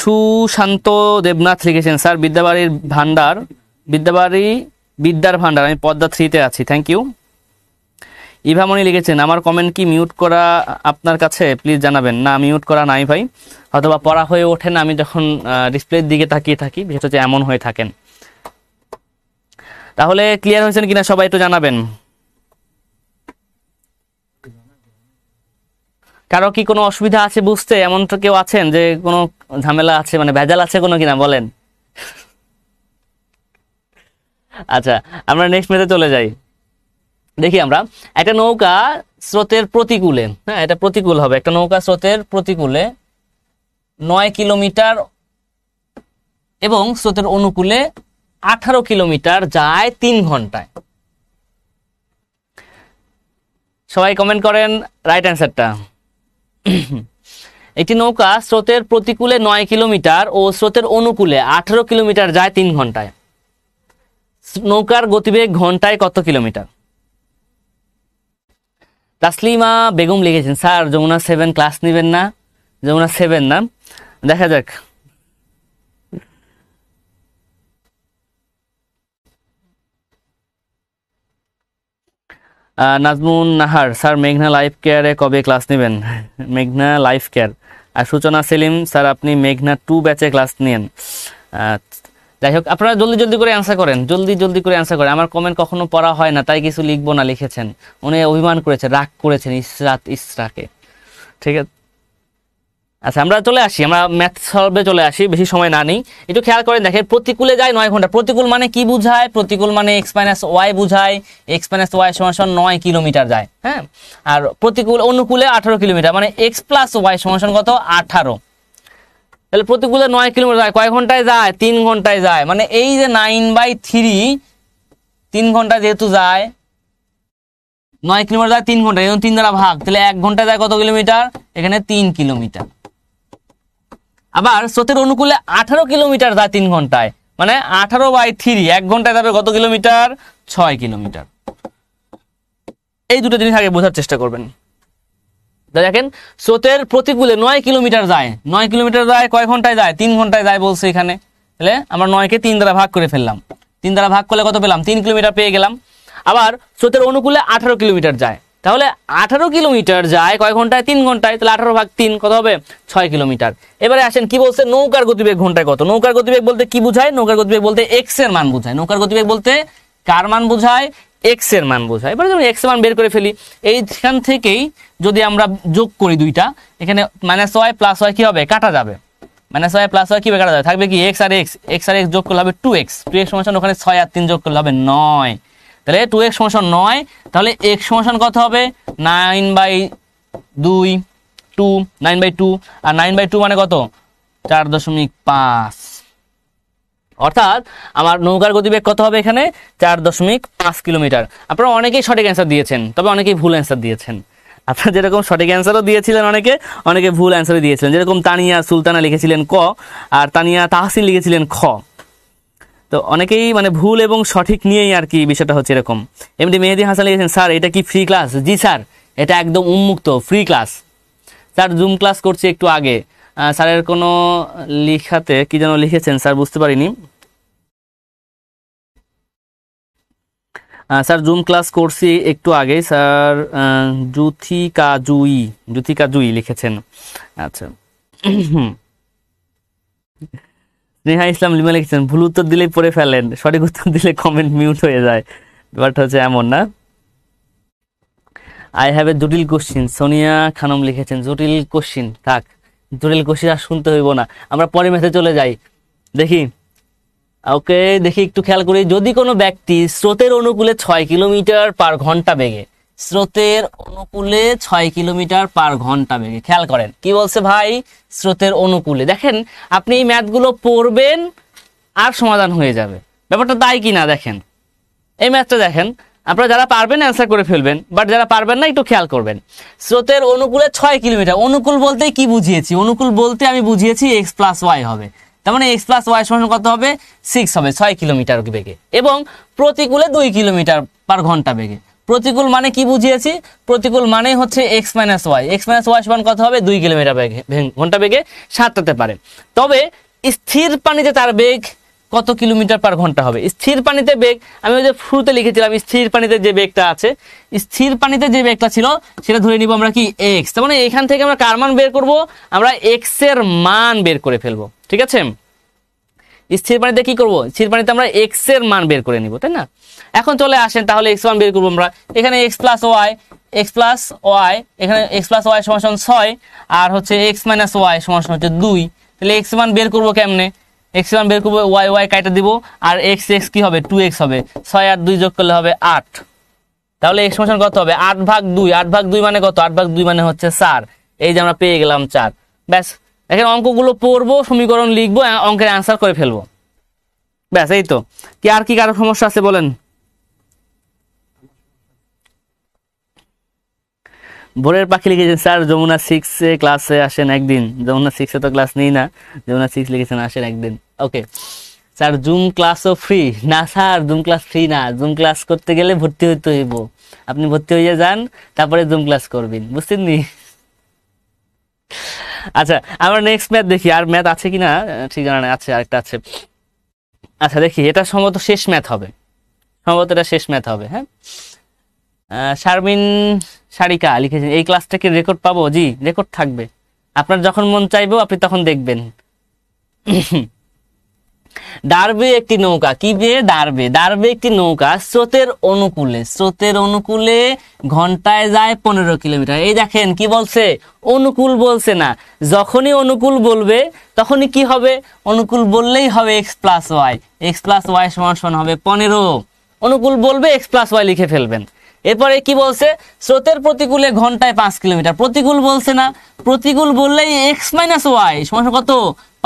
সুশান্ত দেবনাথ লিখেছেন, স্যার বিদ্যাবাড়ির ভান্ডার, বিদ্যার ভান্ডার, আমি পদ্মা 3-তে আছি, থ্যাংক ইউ। ইভামণি লিখেছেন, আমার কমেন্ট কি মিউট করা আপনার কাছে, প্লিজ জানাবেন। না, মিউট করা নাই ভাই, অথবা পড়া হয়ে ওঠে না, আমি যখন ডিসপ্লের দিকে তাকিয়ে থাকি, বিশেষ হচ্ছে এমন হয়ে থাকেন। তাহলে ক্লিয়ার হয়েছেন কিনা সবাই একটু জানাবেন। কারো কি কোনো অসুবিধা আছে বুঝতে, এমন তো কেউ আছেন যে কোনো ঝামেলা আছে, মানে ভেজাল আছে কোনো কিনা বলেন। আচ্ছা, আমরা নেক্সট মেথে চলে যাই। দেখি আমরা একটা নৌকা স্রোতের প্রতিকূলে, হ্যাঁ এটা প্রতিকূল হবে, একটা নৌকা স্রোতের প্রতিকূলে 9 কিলোমিটার এবং স্রোতের অনুকূলে 18 কিলোমিটার যায় 3 ঘন্টায়। সবাই কমেন্ট করেন রাইট অ্যান্সারটা। একটি নৌকা স্রোতের প্রতিকূলে 9 কিলোমিটার ও স্রোতের অনুকূলে 18 কিলোমিটার যায় 3 ঘন্টায়। নৌকার গতিবেগ ঘন্টায় কত কিলোমিটার? তাসলিমা বেগম লিখেছেন স্যার যমুনা 7 ক্লাস নেবেন না? যমুনা 7 না, দেখা যাক। নাজমুন নাহার স্যার মেঘনা লাইফ কেয়ারে কবে ক্লাস নেবেন? মেঘনা লাইফ কেয়ার। আর সূচনা সেলিম স্যার আপনি মেঘনা 2 ব্যাচে ক্লাস নেন। যাই হোক, আপনারা জলদি জলদি করে অ্যান্সার করেন, জলদি জলদি করে অ্যান্সার করেন। আমার কমেন্ট কখনো পড়া হয় না, তাই কিছু লিখবো না লিখেছেন। উনি অভিমান করেছে, রাগ করেছেন ইসরাকে। ঠিক আছে, আচ্ছা আমরা চলে আসি, আমরা ম্যাথ সলভে চলে আসি, বেশি সময় না নিই। একটু খেয়াল করেন, দেখেন প্রতিকূলে যায় 9 ঘন্টা। প্রতিকূল মানে কি বুঝায়? প্রতিকূল মানে এক্স মাইনাস ওয়াই বুঝায়। এক্স মাইনাস ওয়াই সমান 9 কিলোমিটার যায়, হ্যাঁ। আর প্রতিকূল অনুকূলে 18 কিলোমিটার, মানে এক্স প্লাস ওয়াই সমান কত? 18। তাহলে প্রতিকূলে 9 কিলোমিটার যায়, কয় ঘন্টায় যায়? 3 ঘন্টায় যায়। মানে এই যে 9/3, 3 ঘন্টায় যেহেতু যায়, 9 কিলোমিটার যায় 3 ঘন্টা, এবং 3 দ্বারা ভাগ, তাহলে 1 ঘন্টায় যায় কত কিলোমিটার? এখানে 3 কিলোমিটার। আবার স্রোতের অনুকূলে 18 কিলোমিটার যায় 3 ঘন্টায়, মানে 18/3, 1 ঘন্টায় যাবে কত কিলোমিটার? 6 কিলোমিটার। এই দুটো জিনিস আগে বোঝার চেষ্টা করবেন। দেখেন স্রোতের প্রতিকূলে 9 কিলোমিটার যায়, 9 কিলোমিটার যায় কয় ঘন্টায় যায়? 3 ঘন্টায় যায় বলছে এখানে। তাহলে আমরা 9কে 3 দ্বারা ভাগ করে ফেললাম, 3 দ্বারা ভাগ করলে কত পেলাম? 3 কিলোমিটার পেয়ে গেলাম। আবার স্রোতের অনুকূলে 18 কিলোমিটার যায়, তাহলে 18 কিলোমিটার যায় কয় ঘন্টায়? 3 ঘন্টায়। তাহলে 18/3 কত হবে? 6 কিলোমিটার। এবারে আসেন, কি বলছে? নৌকার গতিবেগ ঘন্টায় কত? নৌকার গতিবেগ বলতে কি বুঝায়? নৌকার গতিবেগ বলতে এক্স এর মান বুঝায়। নৌকার গতিবেগ বলতে কার মান বুঝায়? এক্স এর মান বোঝায়। এবারে যখন এক্স এর মান বের করে ফেলি, এইখান থেকেই যদি আমরা যোগ করি দুইটা, এখানে মাইনাস ওয়াই প্লাস ওয়াই কি হবে? কাটা যাবে। মাইনাস ওয়াই প্লাস ওয়াই কি কাটা যাবে? থাকবে কি? এক্স আর এক্স, এক্স আর এক্স যোগ করলে হবে 2x। 2x সমান ওখানে 6 আর 3 যোগ করলে হবে 9। তাহলে 2x সমান 9, তাহলে x সমান কত হবে? 9/2, 9/2, আর 9/2 মানে কত? 4.5। অর্থাৎ আমার নৌকার গতিবেগ কত হবে এখানে? 4.5 কিলোমিটার। আপনারা অনেকেই সঠিক অ্যান্সার দিয়েছেন, তবে অনেকেই ভুল অ্যান্সার দিয়েছেন। আপনারা যেরকম সঠিক অ্যান্সারও দিয়েছিলেন, অনেকে ভুল অ্যান্সারও দিয়েছিলেন। যেরকম তানিয়া সুলতানা লিখেছিলেন ক, আর তানিয়া তাহসিন লিখেছিলেন খ। তো অনেকেই মানে ভুল এবং সঠিক নিয়েই আর কি বিষয়টা হচ্ছে এরকম। এমনি মেহেদি হাসান লিখেছেন স্যার এটা কি ফ্রি ক্লাস? জি স্যার, এটা একদম উন্মুক্ত free class. Sir zoom class করছি একটু আগে। স্যারের কোনো লেখাতে কি যেন লিখেছেন স্যার, বুঝতে পারিনি। স্যার জুম ক্লাস করছি একটু আগে স্যার। জুথিকা জুই লিখেছেন। আচ্ছা, স্নেহা ইসলাম লিমা লিখেছেন ভুল উত্তর দিলেই পড়ে ফেলেন, সঠিক উত্তর দিলে কমেন্ট মিউট হয়ে যায়। ব্যাপারটা হচ্ছে এমন না। আই হ্যাভ এ জটিল কোশ্চিন, সোনিয়া খানম লিখেছেন জটিল কোশ্চিন। থাক, জটিল কোশ্চিন আর শুনতে হইব না, আমরা পরে ম্যাথে চলে যাই। দেখি, ওকে দেখি একটু খেয়াল করি। যদি কোনো ব্যক্তি স্রোতের অনুকূলে 6 কিলোমিটার পার ঘন্টা বেগে, স্রোতের অনুকূলে 6 কিলোমিটার পার ঘন্টা বেগে, খেয়াল করেন কি বলছে ভাই? স্রোতের অনুকূলে। দেখেন আপনি এই ম্যাথগুলো পড়বেন আর সমাধান হয়ে যাবে, ব্যাপারটা তাই কিনা দেখেন। এই ম্যাথটা দেখেন, আপনারা যারা পারবেন অ্যান্সার করে ফেলবেন, বাট যারা পারবেন না একটু খেয়াল করবেন। স্রোতের অনুকূলে 6 কিলোমিটার, অনুকূল বলতে কি বুঝিয়েছি? অনুকূল বলতে আমি বুঝিয়েছি এক্স প্লাস ওয়াই হবে, তার মানে এক্স প্লাস ওয়াই সমান কত হবে? 6 হবে 6 কিলোমিটার বেগে। এবং প্রতিকূলে 2 কিলোমিটার পার ঘন্টা বেগে। প্রতিকূল মানে কি বুঝিয়েছি? প্রতিকূল মানে হচ্ছে x minus y, x minus y সমান কত হবে? 2 কিলোমিটার বেগে ঘন্টা বেগে সাঁতরাতে পারে। তবে স্থির পানিতে তার বেগ কত কিলোমিটার পার ঘন্টা হবে? স্থির পানিতে বেগ আমি ওই যে শুরুতে লিখেছিলাম, স্থির পানিতে যে বেগটা আছে, স্থির পানিতে যে বেগটা ছিল সেটা ধরে নিব আমরা কি? এক্স। তার মানে এখান থেকে আমরা কার মান বের করব? আমরা এক্স এর মান বের করে ফেলবো, ঠিক আছে? স্থির পানিতে কি করব? স্থির পানিতে আমরা এক্স এর মান বের করে নিব, তাই না? এখন চলে আসেন তাহলে এক্স মান বের করবো আমরা। এখানে এক্স প্লাস ওয়াই, এখানে এক্স প্লাস ওয়াই সমান 6, আর হচ্ছে এক্স মাইনাস ওয়াই সমান হচ্ছে 2। তাহলে এক্স মান বের করবো কেমনে? এক্স মান বের করবো, ওয়াই কাটা দিব, আর এক্স কি হবে? 2x হবে। 6 আর 2 যোগ করলে হবে 8। তাহলে এক্স সমান কত হবে? 8/2। 8/2 মানে কত? 8/2 মানে হচ্ছে 4। এই যে আমরা পেয়ে গেলাম 4। ব্যাস, এখন অঙ্কগুলো পড়বো, সমীকরণ লিখবো, অঙ্কের অ্যান্সার করে ফেলবো, ব্যাস এই তো। কি আর কি কারো সমস্যা আছে বলেন? ভোরের পাখি লিখেছেন স্যার যমুনা 6 ক্লাসে আসেন একদিন। যমুনা 6 তো ক্লাস নেই না, যমুনা 6 লিখেছেন আসেন একদিন। ওকে স্যার জুম ক্লাসও ফ্রি না স্যার, জুম ক্লাস ফ্রি না, জুম ক্লাস করতে গেলে ভর্তি হইতে হইব। আপনি ভর্তি হয়ে যান, তারপরে জুম ক্লাস করবেন, বুঝছেন নি? আচ্ছা আমরা নেক্সট ম্যাথ দেখি, আর ম্যাথ আছে কিনা ঠিক জানা নেই, আছে আরেকটা আছে। আচ্ছা দেখি, এটা সম্ভবত শেষ ম্যাথ হবে, সম্ভবত এটা শেষ ম্যাথ হবে। হ্যাঁ, শারমিন সারিকা লিখেছেন এই ক্লাসটাকে রেকর্ড পাবো? জি রেকর্ড থাকবে, আপনার যখন মন চাইবো আপনি তখন দেখবেন। ডারবে একটি নৌকা, কি বে? ডারবে, ডারবে একটি নৌকা স্রোতের অনুকূলে, স্রোতের অনুকূলে ঘন্টায় যায় 15 কিলোমিটার। এই দেখেন কি বলছে, অনুকূল বলছে না। যখনই অনুকূল বলবে তখনই কি হবে? অনুকূল বললেই হবে x plus y, x plus y সমান সমান হবে 15। অনুকূল বলবে এক্স প্লাস ওয়াই লিখে ফেলবেন। এরপরে কি বলছে? স্রোতের প্রতিকূলে ঘন্টায় 5 কিলোমিটার। প্রতিকূল বলছে না, প্রতিকূল বললেই এক্স মাইনাস ওয়াই সমান কত?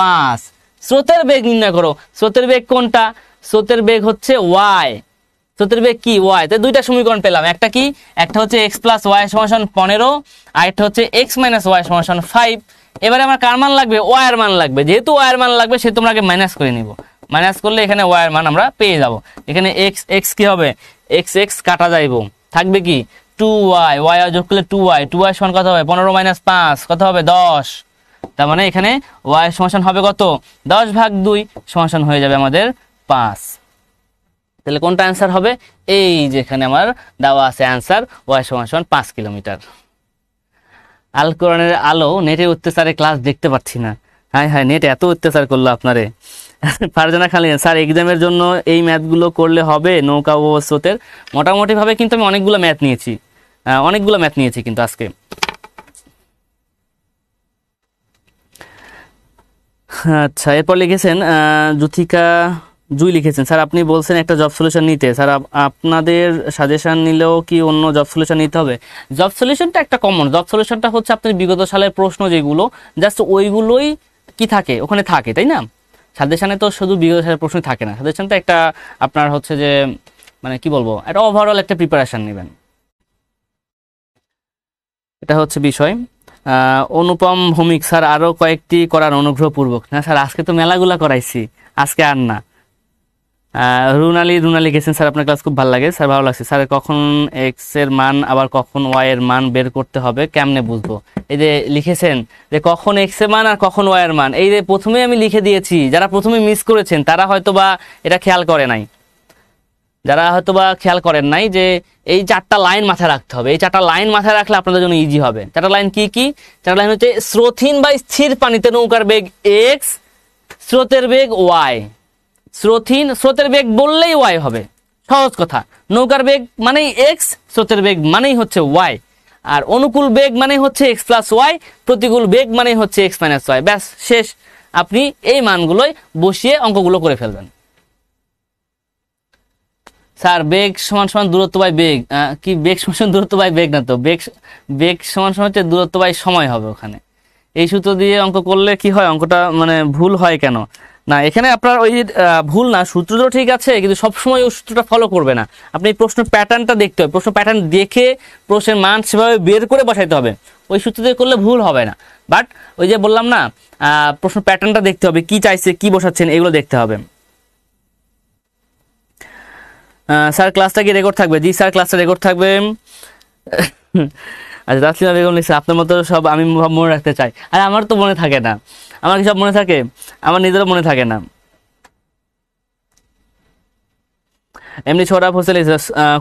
5। স্রোতের বেগ নির্ণয় করো। স্রোতের বেগ কোনটা? স্রোতের বেগ হচ্ছে ওয়াই। স্রোতের বেগ কি? ওয়াই। তাই দুইটা সমীকরণ পেলাম, একটা কি? একটা হচ্ছে এক্স প্লাস ওয়াই সমান 15, আর একটা হচ্ছে এক্স মাইনাস ওয়াই সমান 5। এবারে আমার কার মান লাগবে? ওয়াই এর মান লাগবে। যেহেতু ওয়াই এর মান লাগবে সেহেতু আমরা আগে মাইনাস করে নিব। মাইনাস করলে এখানে ওয়াই এর মান আমরা পেয়ে যাব। এখানে এক্স এক্স কি হবে? এক্স এক্স কাটা যাইব, থাকবে কি? 2y, ওয়াই যোগ করলে 2y, 2y সমান কত হবে? 15 মাইনাস 5 কত হবে? 10। তার মানে এখানে y সমান হবে কত? 10/2 সমান হয়ে যাবে আমাদের 5। তাহলে কোনটা অ্যান্সার হবে? এই যেখানে আমার দেওয়া আছে অ্যান্সার, y সমান 5 কিলোমিটার। আল কোরআনের আলো নেটের অত্যাচারে ক্লাস দেখতে পাচ্ছি না। হায় হায়, নেট এত অত্যাচার করলো আপনারে। ফারজানা খালিদ, স্যার এক্সামের জন্য এই ম্যাথগুলো করলে হবে? নৌকা ও স্রোতের মোটামুটি ভাবে কিন্তু আমি অনেকগুলো ম্যাথ নিয়েছি কিন্তু আজকে। আচ্ছা এরপর লিখেছেন জুথিকা জুই লিখেছেন, স্যার আপনি বলছেন একটা জব সলিউশন নিতে, স্যার আপনাদের সাজেশন নিলেও কি অন্য জব সলিউশন নিতে হবে? জব সলিউশনটা একটা কমন, জব সলিউশনটা হচ্ছে আপনার বিগত সালের প্রশ্ন যেগুলো জাস্ট ওইগুলোই কি থাকে ওখানে থাকে, তাই না? সাজেশনে তো শুধু বিগত সালের প্রশ্ন থাকে না, সাজেশনটা একটা আপনার হচ্ছে যে মানে কি বলবো, একটা ওভারঅল একটা প্রিপারেশন নেবেন, এটা হচ্ছে বিষয়। অনুপম ভৌমিক, স্যার আরো কয়েকটি করার অনুগ্রহপূর্বক। না স্যার আজকে তো মেলাগুলা করাইছি, আজকে আর না। রুনালি গেছেন, স্যার আপনার ক্লাস খুব ভালো লাগে স্যার, ভালো লাগছে স্যার। কখন এক্স এর মান আবার কখন ওয়াই এর মান বের করতে হবে, কেমনে বুঝবো? এই যে লিখেছেন যে কখন এক্স এর মান আর কখন ওয়াই এর মান, এই যে প্রথমে আমি লিখে দিয়েছি, যারা প্রথমে মিস করেছেন তারা হয়তো বা এটা খেয়াল করে নাই, যারা হয়তো বা খেয়াল করেন নাই যে এই 4টা লাইন মাথায় রাখতে হবে। এই 4টা লাইন মাথায় রাখলে আপনাদের জন্য ইজি হবে। 4টা লাইন কি কি? 4টা লাইন হচ্ছে স্রোতহীন বা স্থির পানিতে নৌকার বেগ এক্স, স্রোতের বেগ ওয়াই। স্রোতের বেগ বললেই ওয়াই হবে, সহজ কথা। নৌকার বেগ মানেই এক্স, স্রোতের বেগ মানেই হচ্ছে ওয়াই, আর অনুকূল বেগ মানেই হচ্ছে এক্স প্লাস ওয়াই, প্রতিকূল বেগ মানেই হচ্ছে এক্স মাইনাস ওয়াই। ব্যাস শেষ। আপনি এই মানগুলোই বসিয়ে অঙ্কগুলো করে ফেলবেন। স্যার বেগ সমান দূরত্ব বাই বেগ, কি বেগ সমান দূরত্ব বাই বেগ না তো, বেগ সমান হচ্ছে দূরত্ব বাই সময় হবে ওখানে। এই সূত্র দিয়ে অঙ্ক করলে কি হয়, অঙ্কটা মানে ভুল হয় কেন? না এখানে আপনার ওই ভুল না, সূত্র তো ঠিক আছে কিন্তু সবসময় ওই সূত্রটা ফলো করবে না। আপনি প্রশ্ন প্যাটার্নটা দেখতে হবে, প্রশ্ন প্যাটার্ন দেখে প্রশ্নের মান সেভাবে বের করে বসাইতে হবে। ওই সূত্র দিয়ে করলে ভুল হবে না, বাট ওই যে বললাম না, প্রশ্ন প্যাটার্নটা দেখতে হবে, কি চাইছে কি বসাচ্ছেন এগুলো দেখতে হবে। স্যার ক্লাসটা কি রেকর্ড থাকবে? জি স্যার ক্লাসটা রেকর্ড থাকবে। আচ্ছা তাসলিমা বেগম লিখছে, আপনার মতো সব আমি মনে রাখতে চাই। আর আমার তো মনে থাকে না, আমার কি সব মনে থাকে? আমার নিজেরও মনে থাকে না। এমনি ছোট হোসেন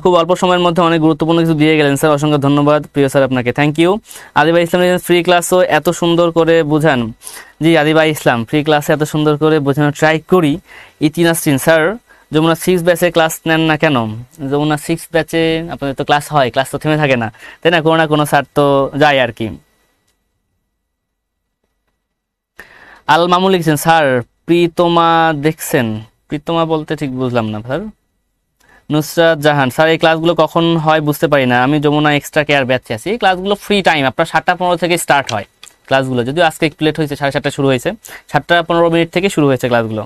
খুব অল্প সময়ের মধ্যে অনেক গুরুত্বপূর্ণ কিছু দিয়ে গেলেন স্যার, অসংখ্য ধন্যবাদ প্রিয় স্যার আপনাকে, thank you. Adiba Islam free ক্লাসও এত সুন্দর করে বোঝান। জি আদিবা ইসলাম, ফ্রি ক্লাসে এত সুন্দর করে বোঝানোর ট্রাই করি। ইতিনাসরিন, স্যার যমুনা 6 ব্যাচে ক্লাস নেন না কেন? যমুনা 6 ব্যাচে আপনাদের তো ক্লাস হয়, ক্লাস তো থেমে থাকে না, তাই না? কোনো না কোনো স্যার তো যায় আর কি। আল মামুন লিখছেন, স্যার প্রীতমা দেখছেন? প্রীতমা বলতে ঠিক বুঝলাম না স্যার। নুসরাত জাহান, স্যার এই ক্লাসগুলো কখন হয় বুঝতে পারি না, আমি যমুনা এক্সট্রা কেয়ার ব্যাচে আছি। এই ক্লাসগুলো ফ্রি টাইম, আপনার 7:15 থেকে স্টার্ট হয় ক্লাসগুলো, যদিও আজকে একটু লেট হয়েছে, 7:30 শুরু হয়েছে, 7:15 থেকে শুরু হয়েছে ক্লাসগুলো।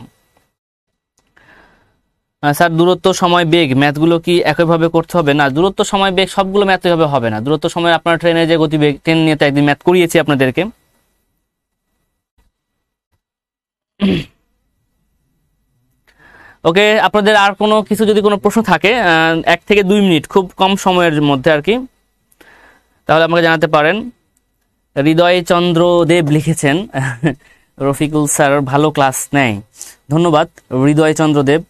স্যার দূরত্ব সময় বেগ ম্যাথগুলো কি একইভাবে করতে হবে? না, দূরত্ব সময় বেগ সবগুলো ম্যাথ এইভাবে হবে না। দূরত্ব সময় আপনার ট্রেনে যে গতিবেগ, ট্রেন নিয়ে তো একদিন ম্যাথ করিয়েছি আপনাদেরকে। ওকে, আপনাদের আর কোনো কিছু যদি কোনো প্রশ্ন থাকে 1 থেকে 2 মিনিট, খুব কম সময়ের মধ্যে আর কি, তাহলে আমাকে জানাতে পারেন। হৃদয় চন্দ্র দেব লিখেছেন রফিকুল স্যার ভালো ক্লাস নেয়, ধন্যবাদ হৃদয় চন্দ্র দেব।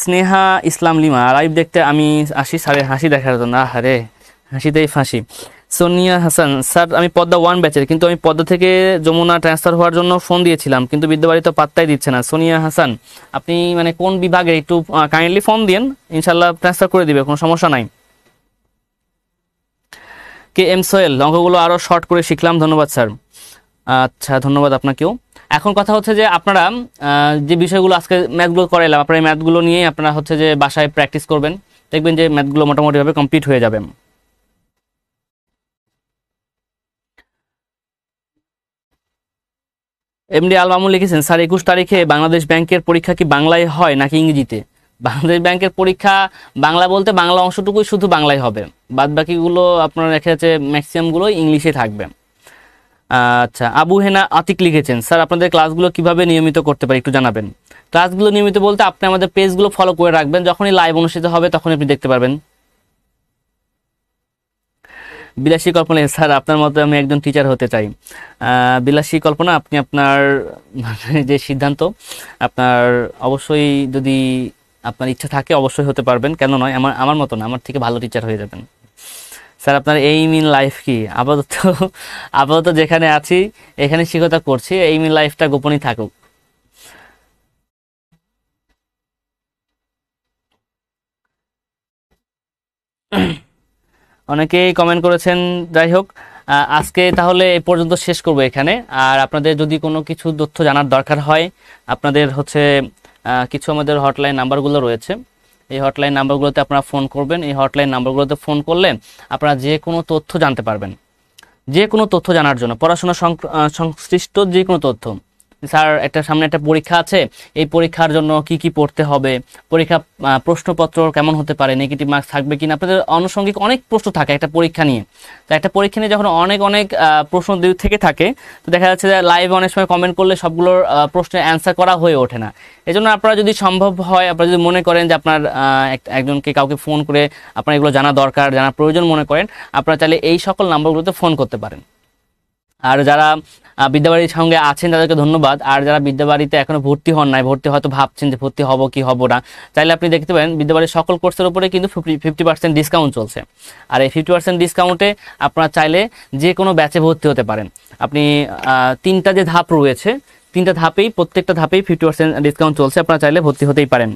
স্নেহা ইসলাম লিমা, লাইভ দেখতে আমি আসি স্যারের হাসি দেখার জন্য, আহারে হাসিতেই ফাঁসি। সোনিয়া হাসান, স্যার আমি পদ্মা 1 ব্যাচের, কিন্তু আমি পদ্মা থেকে যমুনা ট্রান্সফার হওয়ার জন্য ফোন দিয়েছিলাম, কিন্তু বিদ্যাবাড়ি তো পাত্তাই দিচ্ছে না। সোনিয়া হাসান, আপনি মানে কোন বিভাগে একটু কাইন্ডলি ফোন দিন, ইনশাল্লাহ ট্রান্সফার করে দিবে, কোনো সমস্যা নাই। কে এম সোহেল, অঙ্কগুলো আরও শর্ট করে শিখলাম, ধন্যবাদ স্যার। আচ্ছা, ধন্যবাদ আপনাকেও। এখন কথা হচ্ছে যে আপনারা যে বিষয়গুলো আজকে ম্যাথগুলো করাইলাম, আপনারা এই ম্যাথগুলো নিয়েই আপনারা হচ্ছে যে বাসায় প্র্যাকটিস করবেন, দেখবেন যে ম্যাথগুলো মোটামুটিভাবে কমপ্লিট হয়ে যাবে। এমডি আল মামুন লিখেছেন, স্যার 21 তারিখে বাংলাদেশ ব্যাংকের পরীক্ষা কি বাংলায় হয় নাকি ইংরেজিতে? বাংলাদেশ ব্যাংকের পরীক্ষা বাংলা বলতে বাংলা অংশটুকুই শুধু বাংলায় হবে, বাদ বাকিগুলো আপনার দেখা যাচ্ছে ম্যাক্সিমামগুলো ইংলিশে থাকবে। আচ্ছা, আবু হেনা আতিক লিখেছেন, স্যার আপনাদের ক্লাসগুলো কিভাবে নিয়মিত করতে পারি একটু জানাবেন। ক্লাসগুলো নিয়মিত বলতে আপনি আমাদের পেজগুলো ফলো করে রাখবেন, যখনই লাইভ অনুষ্ঠিত হবে তখন আপনি দেখতে পারবেন। বিলাসী কল্পনা, স্যার আপনার মতো আমি একজন টিচার হতে চাই। বিলাসী কল্পনা, আপনি আপনার মানে যে সিদ্ধান্ত আপনার, অবশ্যই যদি আপনার ইচ্ছা থাকে অবশ্যই হতে পারবেন, কেন নয়, আমার আমার মতো না, আমার থেকে ভালো টিচার হয়ে যাবেন। স্যার আপনার এইম ইন লাইফ কি? আপাতত আপাতত যেখানে আছি এখানে শিক্ষকতা করছি, এইম ইন লাইফটা গোপনই থাকুক। অনেকেই কমেন্ট করেছেন, যাই হোক আজকে তাহলে এ পর্যন্ত শেষ করব এখানে। আর আপনাদের যদি কোনো কিছু তথ্য জানার দরকার হয়, আপনাদের হচ্ছে কিছু আমাদের হটলাইন নাম্বারগুলো রয়েছে, এই হটলাইন নাম্বারগুলোতে আপনারা ফোন করবেন। এই হটলাইন নাম্বারগুলোতে ফোন করলে আপনারা যে কোনো তথ্য জানতে পারবেন, যে কোনো তথ্য জানার জন্য, পড়াশোনা সংশ্লিষ্ট যে কোনো তথ্য। স্যার একটা সামনে একটা পরীক্ষা আছে, এই পরীক্ষার জন্য কি কি পড়তে হবে, পরীক্ষা প্রশ্নপত্র কেমন হতে পারে, নেগেটিভ মার্কস থাকবে কিনা, আপনাদের আনুষঙ্গিক অনেক প্রশ্ন থাকে একটা পরীক্ষা নিয়ে। তো একটা পরীক্ষা নিয়ে যখন অনেক অনেক প্রশ্ন থেকে থাকে, তো দেখা যাচ্ছে যে লাইভে অনেক সময় কমেন্ট করলে সবগুলোর প্রশ্নের অ্যান্সার করা হয়ে ওঠে না। এজন্য আপনারা যদি সম্ভব হয়, আপনারা যদি মনে করেন যে আপনার একজনকে কাউকে ফোন করে আপনার এগুলো জানা দরকার, জানার প্রয়োজন মনে করেন, আপনারা চাইলে এই সকল নাম্বারগুলোতে ফোন করতে পারেন। আর যারা বিদ্যাবাড়ির সঙ্গে আছেন তাদেরকে ধন্যবাদ। আর যারা বিদ্যাবাড়িতে এখনো ভর্তি হন নাই, ভর্তি হয়তো ভাবছেন যে ভর্তি হব কি হব না, চাইলে আপনি দেখতে পারেন বিদ্যাবাড়ির সকল কোর্সের উপরে কিন্তু 50% ডিসকাউন্ট চলছে। আর এই 50% ডিসকাউন্টে আপনারা চাইলে যে কোনো ব্যাচে ভর্তি হতে পারেন। আপনি 3টা যে ধাপ রয়েছে, 3টা ধাপেই প্রত্যেকটা ধাপেই 50% ডিসকাউন্ট চলছে, আপনারা চাইলে ভর্তি হতেই পারেন।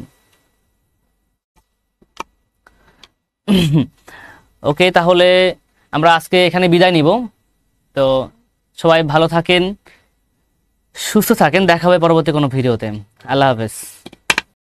ওকে, তাহলে আমরা আজকে এখানে বিদায় নিব। তো সবাই ভালো থাকেন, সুস্থ থাকেন, দেখা হবে পরবর্তী কোনো ভিডিওতে। আল্লাহ হাফেজ।